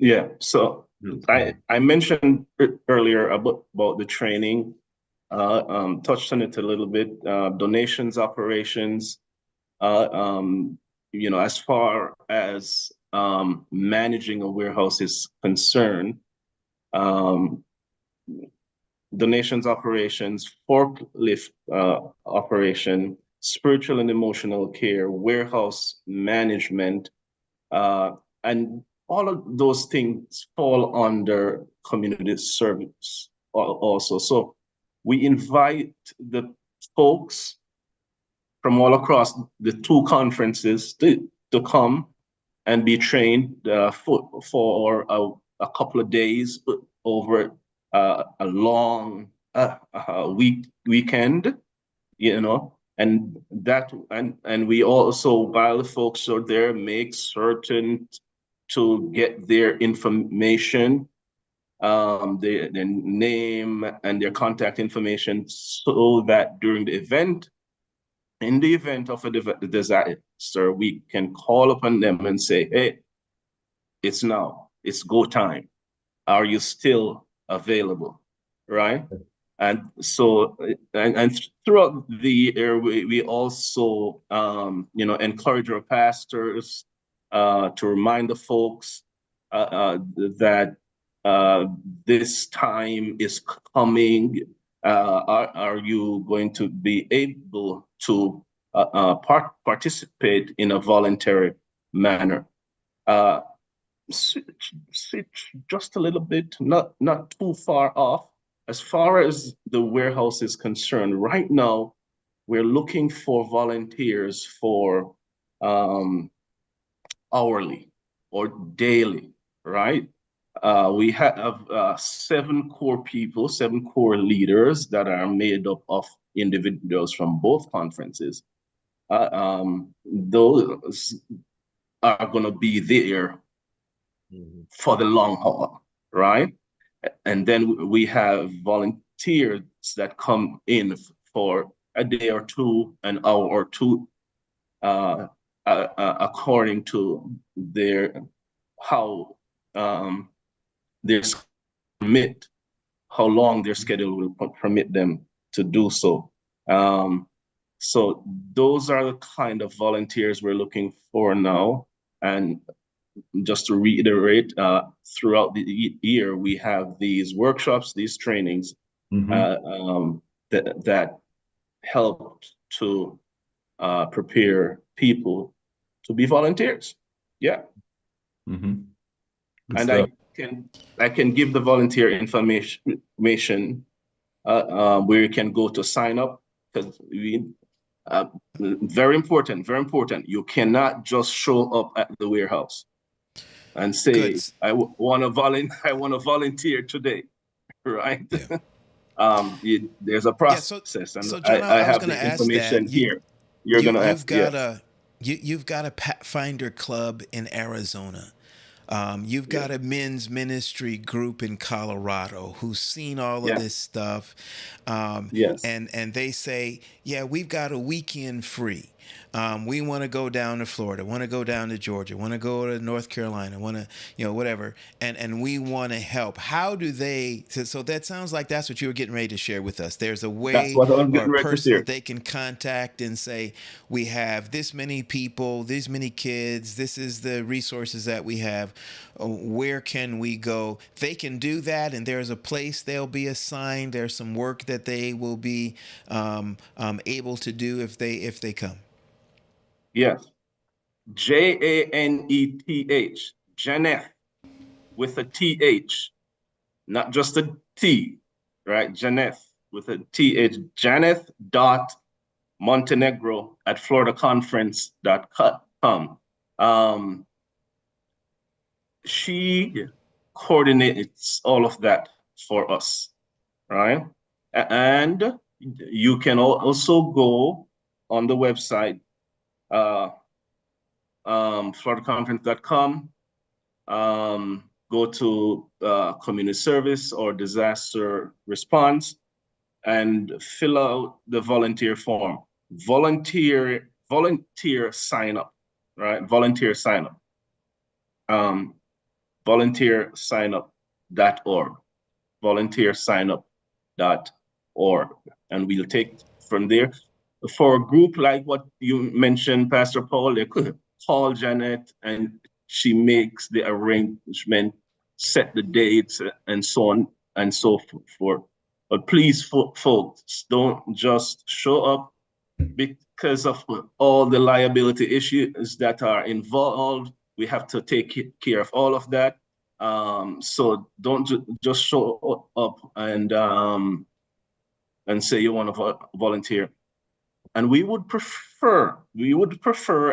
Yeah, so I mentioned earlier about the training, touched on it a little bit, donations, operations, as far as managing a warehouse is concerned, um, donations operations, forklift operation, spiritual and emotional care, warehouse management, and all of those things fall under community service also. So we invite the folks from all across the two conferences to come and be trained for a couple of days over a long weekend, and we also, while the folks are there, make certain to get their information, their name and their contact information, so that during the event, in the event of a disaster, we can call upon them and say, hey, it's now, it's go time. Are you still available, right? And so, and throughout the year, we also, encourage our pastors to remind the folks that this time is coming. Are you going to be able to participate in a voluntary manner? Sit just a little bit, not too far off. As far as the warehouse is concerned, right now, we're looking for volunteers for hourly or daily, right? We have 7 core people, 7 core leaders that are made up of individuals from both conferences. Those are going to be there for the long haul, right? And then we have volunteers that come in for a day or two, an hour or two, according to how their permit, how long their schedule will permit them to do so. So those are the kind of volunteers we're looking for now. And just to reiterate, throughout the year, we have these workshops, these trainings that help to prepare people to be volunteers. Yeah. Mm-hmm. And I can give the volunteer information where you can go to sign up, because very important. You cannot just show up at the warehouse and say, I want to volunteer today, right? Yeah. There's a process, and so John, I I was have going the to ask information that. here. You're going to ask. You've got a Pathfinder club in Arizona. You've got a men's ministry group in Colorado who's seen all of this stuff. And they say, yeah, we've got a weekend free. We want to go down to Florida, want to go down to Georgia, want to go to North Carolina, want to, whatever. And we want to help. How do they, so that sounds like that's what you were getting ready to share with us. There's a way or a person that they can contact and say, we have this many people, these many kids, this is the resources that we have. Where can we go? They can do that, and there's a place they'll be assigned. There's some work that they will be able to do if they come. Yes. Janeth, Janeth, with a TH, not just a T, right? Janeth with a TH, Janeth.Montenegro@floridaconference.com. She coordinates all of that for us, right? And you can also go on the website, floridaconference.com, go to community service or disaster response, and fill out the volunteer form. Volunteer sign up, right? Volunteer sign up. Volunteersignup.org. Volunteersignup.org. And we'll take from there. For a group like what you mentioned, Pastor Paul, they could call Janet and she makes the arrangements set the dates and so on and so forth. But please, folks, don't just show up because of all the liability issues that are involved. We have to take care of all of that. So don't just show up and say you want to volunteer. And we would prefer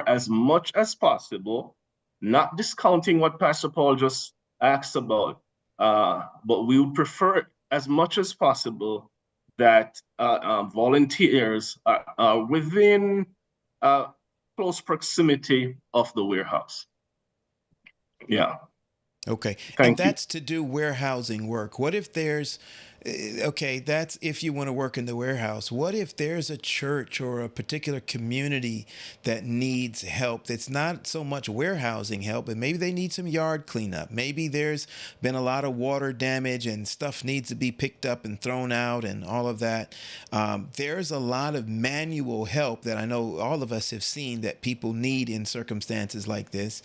as much as possible, not discounting what Pastor Paul just asked about, but we would prefer as much as possible that volunteers are within close proximity of the warehouse. Yeah. Okay. Thank And you. that's to do warehousing work. What if there's, okay, that's if you want to work in the warehouse. What if there's a church or a particular community that needs help? That's not so much warehousing help, but maybe they need some yard cleanup. Maybe there's been a lot of water damage and stuff needs to be picked up and thrown out and all of that. There's a lot of manual help that I know all of us have seen that people need in circumstances like this.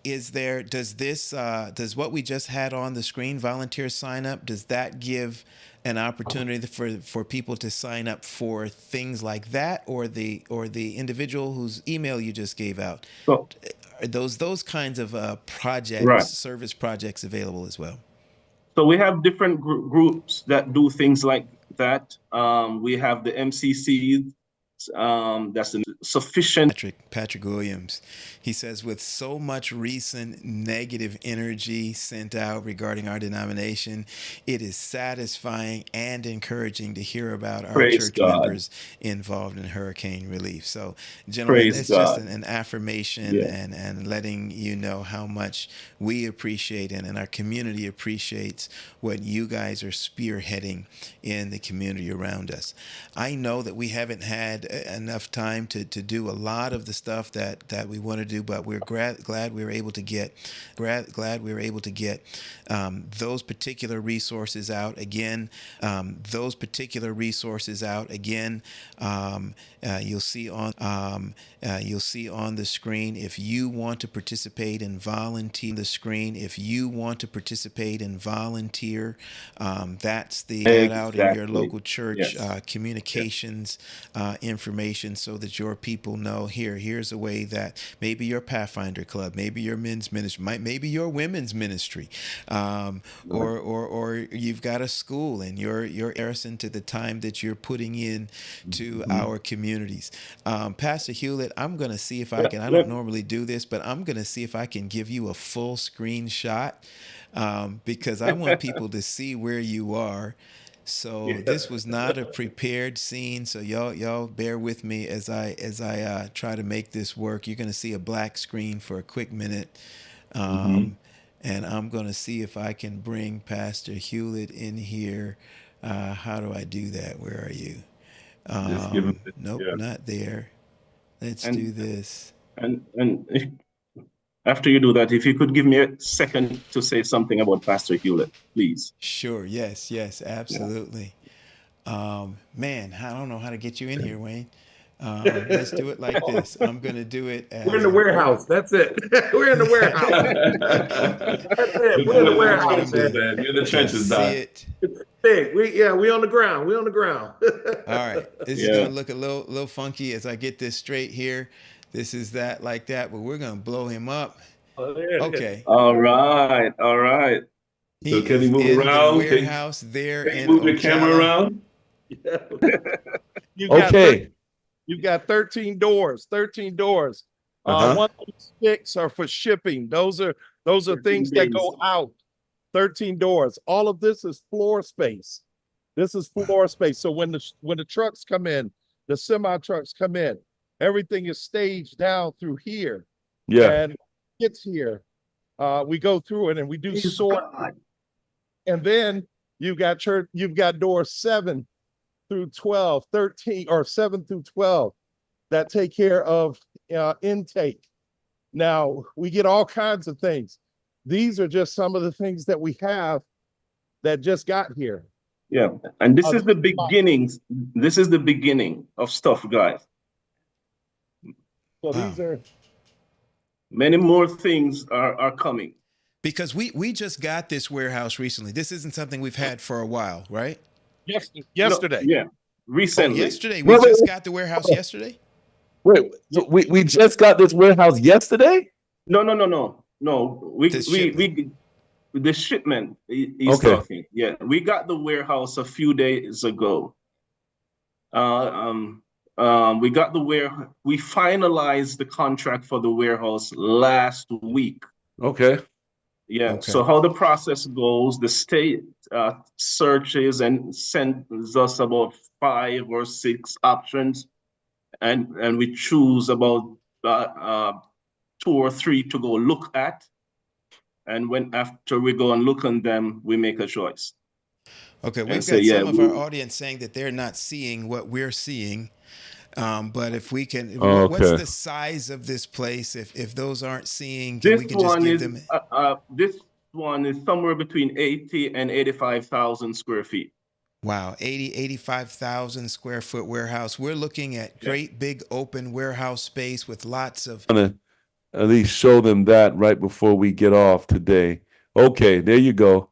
Does what we just had on the screen, volunteer sign up, does that give an opportunity for people to sign up for things like that, or the individual whose email you just gave out? So, Are those kinds of projects, right. service projects available as well? So we have different groups that do things like that. We have the MCC. That's sufficient. Patrick Williams, he says, with so much recent negative energy sent out regarding our denomination, it is satisfying and encouraging to hear about our Praise church God. members involved in hurricane relief. So, gentlemen, Praise it's God. just an affirmation, Yeah. and letting you know how much we appreciate and our community appreciates what you guys are spearheading in the community around us. I know that we haven't had enough time to do a lot of the stuff that we want to do, but we're glad we were able to get those particular resources out again. You'll see on the screen if you want to participate and volunteer. That's the out in your local church. Yes. Communications information, so that your people know here's a way that maybe your Pathfinder Club, maybe your men's ministry, maybe your women's ministry, or you've got a school and you're comparison to the time that you're putting in to our communities. Pastor Hewlett, I'm going to see if I can, I don't normally do this, but I'm going to see if I can give you a full screen shot, because I want people to see where you are. So this was not a prepared scene. So y'all bear with me as I try to make this work. You're going to see a black screen for a quick minute. And I'm going to see if I can bring Pastor Hewlett in here. How do I do that? Where are you? Nope, not there. Let's do this. And after you do that, if you could give me a second to say something about Pastor Hewlett, please. Sure. Yes, absolutely. Man, I don't know how to get you in here, Wayne. Let's do it like this. I'm going to do it as... We're in the warehouse. That's it. We're in the warehouse. That's it. We're in the warehouse, man. You're in the trenches, Doc. It's big. We on the ground. We're on the ground. All right. This is going to look a little funky as I get this straight here. This is that like that, but we're going to blow him up. Okay. All right. So can he move around? The warehouse there. Can you move your camera around? You've got 13 doors. 13 doors. One of the sticks are for shipping. Those are things that go out. 13 doors. All of this is floor space. This is floor space. So when the trucks come in, the semi trucks come in, everything is staged down through here. And it's here. We go through it and we do sort. And then you've got doors 7 through 12, 13, or 7 through 12 that take care of intake. Now we get all kinds of things. These are just some of the things that we have that just got here. Yeah, and this is the beginnings. This is the beginning of stuff, guys. So these are... Many more things are coming. Because we just got this warehouse recently. This isn't something we've had for a while, right? Yes, No, yesterday. yeah, Oh, recently. yesterday. We Wait, wait, just got the warehouse yesterday. wait. So we just got this warehouse yesterday? No. This shipment. The shipment he's Okay. talking. Yeah, we got the warehouse a few days ago. We got the warehouse. We finalized the contract for the warehouse last week. Okay. Yeah. Okay. So how the process goes, the state searches and sends us about 5 or 6 options, and we choose about 2 or 3 to go look at. And when after we go and look on them, we make a choice. Okay, And we've say, got yeah, some of our audience saying that they're not seeing what we're seeing. But if we can, what's Okay. the size of this place? If those aren't seeing, we can just give them. This one is somewhere between 80 and 85,000 square feet. Wow, 85,000 square foot warehouse. We're looking at great big open warehouse space with lots of. I'm gonna at least show them that right before we get off today. Okay, there you go.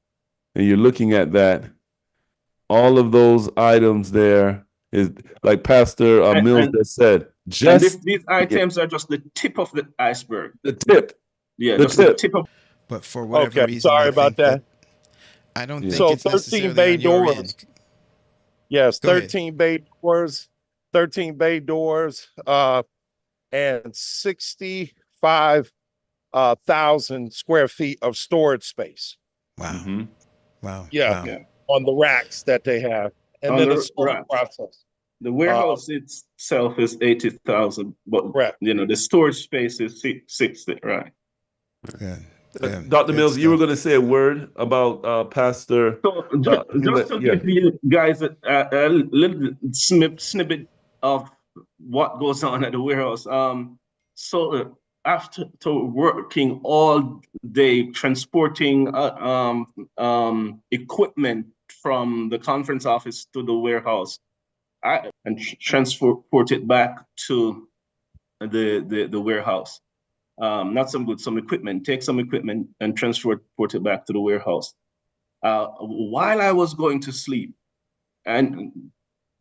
And you're looking at that. All of those items there is like Pastor Mills just said. These items are just the tip of the iceberg. The tip. Yeah, The just the tip. tip of. But for whatever reason, sorry I about think that. I don't Yeah. think So it's 13 necessarily bay on your doors. end. Yes, Go ahead. 13 bay doors, and 65,000 square feet of storage space. Wow. Mhm. Wow. Yeah. Wow. Yeah. On the racks that they have, and On then the the storage racks. process. The warehouse itself is 80,000, but Correct. the storage space is 60, right? Good. Good. Dr. Good Mills, you were stuff. going to say a word about Pastor. So just Hewlett. to Yeah. give you guys a little snippet of what goes on at the warehouse. So after working all day transporting equipment from the conference office to the warehouse, and transport it back to the warehouse. Not some equipment. Take some equipment and transport it back to the warehouse. While I was going to sleep, and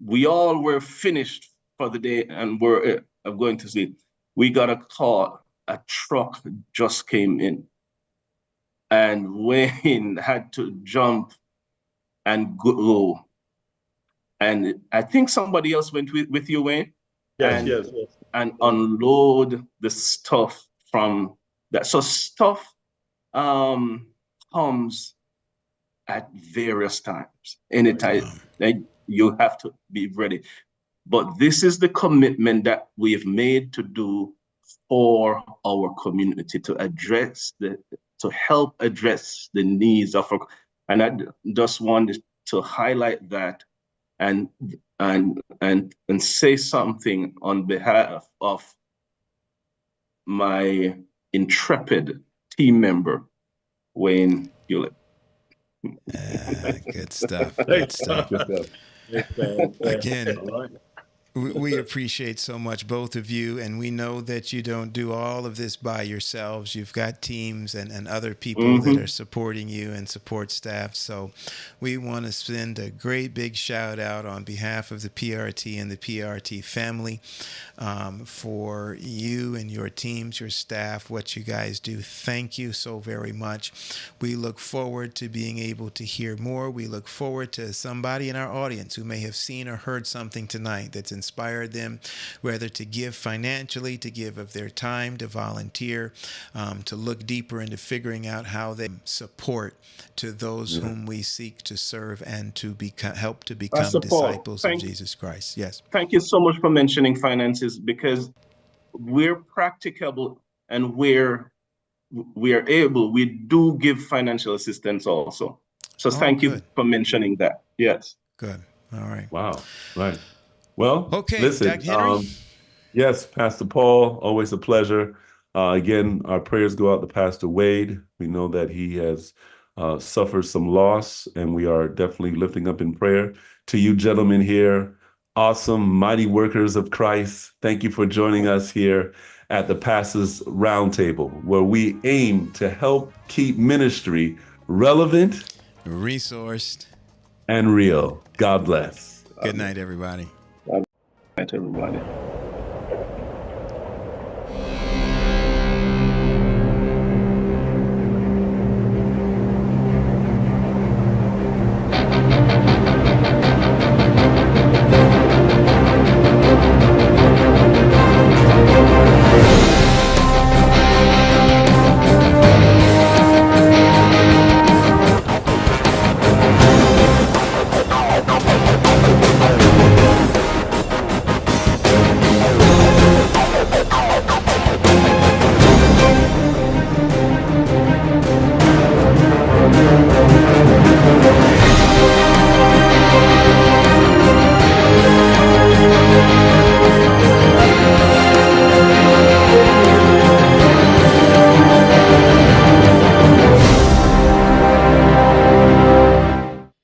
we all were finished for the day and were going to sleep, we got a call. A truck just came in, and Wayne had to jump and go. And I think somebody else went with you, Wayne. Yes. And unload the stuff from that. So stuff comes at various times. Anytime you have to be ready. But this is the commitment that we've made to do for our community, to help address the needs of our, and I just wanted to highlight that and say something on behalf of my intrepid team member, Wayne Hewlett. Good stuff. Good stuff. Again, we appreciate so much both of you, and we know that you don't do all of this by yourselves. You've got teams and other people that are supporting you and support staff. So we want to send a great big shout out on behalf of the PRT and the PRT family for you and your teams, your staff, what you guys do. Thank you so very much. We look forward to being able to hear more. We look forward to somebody in our audience who may have seen or heard something tonight that's inspired them, whether to give financially, to give of their time, to volunteer, to look deeper into figuring out how they support to those whom we seek to serve and to help to become disciples of Jesus Christ. Yes. Thank you so much for mentioning finances, because we're practicable and we are able. We do give financial assistance also. So thank you for mentioning that. Yes. Good. All right. Wow. Right. Well, okay, listen, Dr. Henry. Yes, Pastor Paul, always a pleasure. Again, our prayers go out to Pastor Wade. We know that he has suffered some loss, and we are definitely lifting up in prayer. To you gentlemen here, awesome, mighty workers of Christ, thank you for joining us here at the Pastors Roundtable, where we aim to help keep ministry relevant, resourced, and real. God bless. Good night, everybody. Good night, everybody.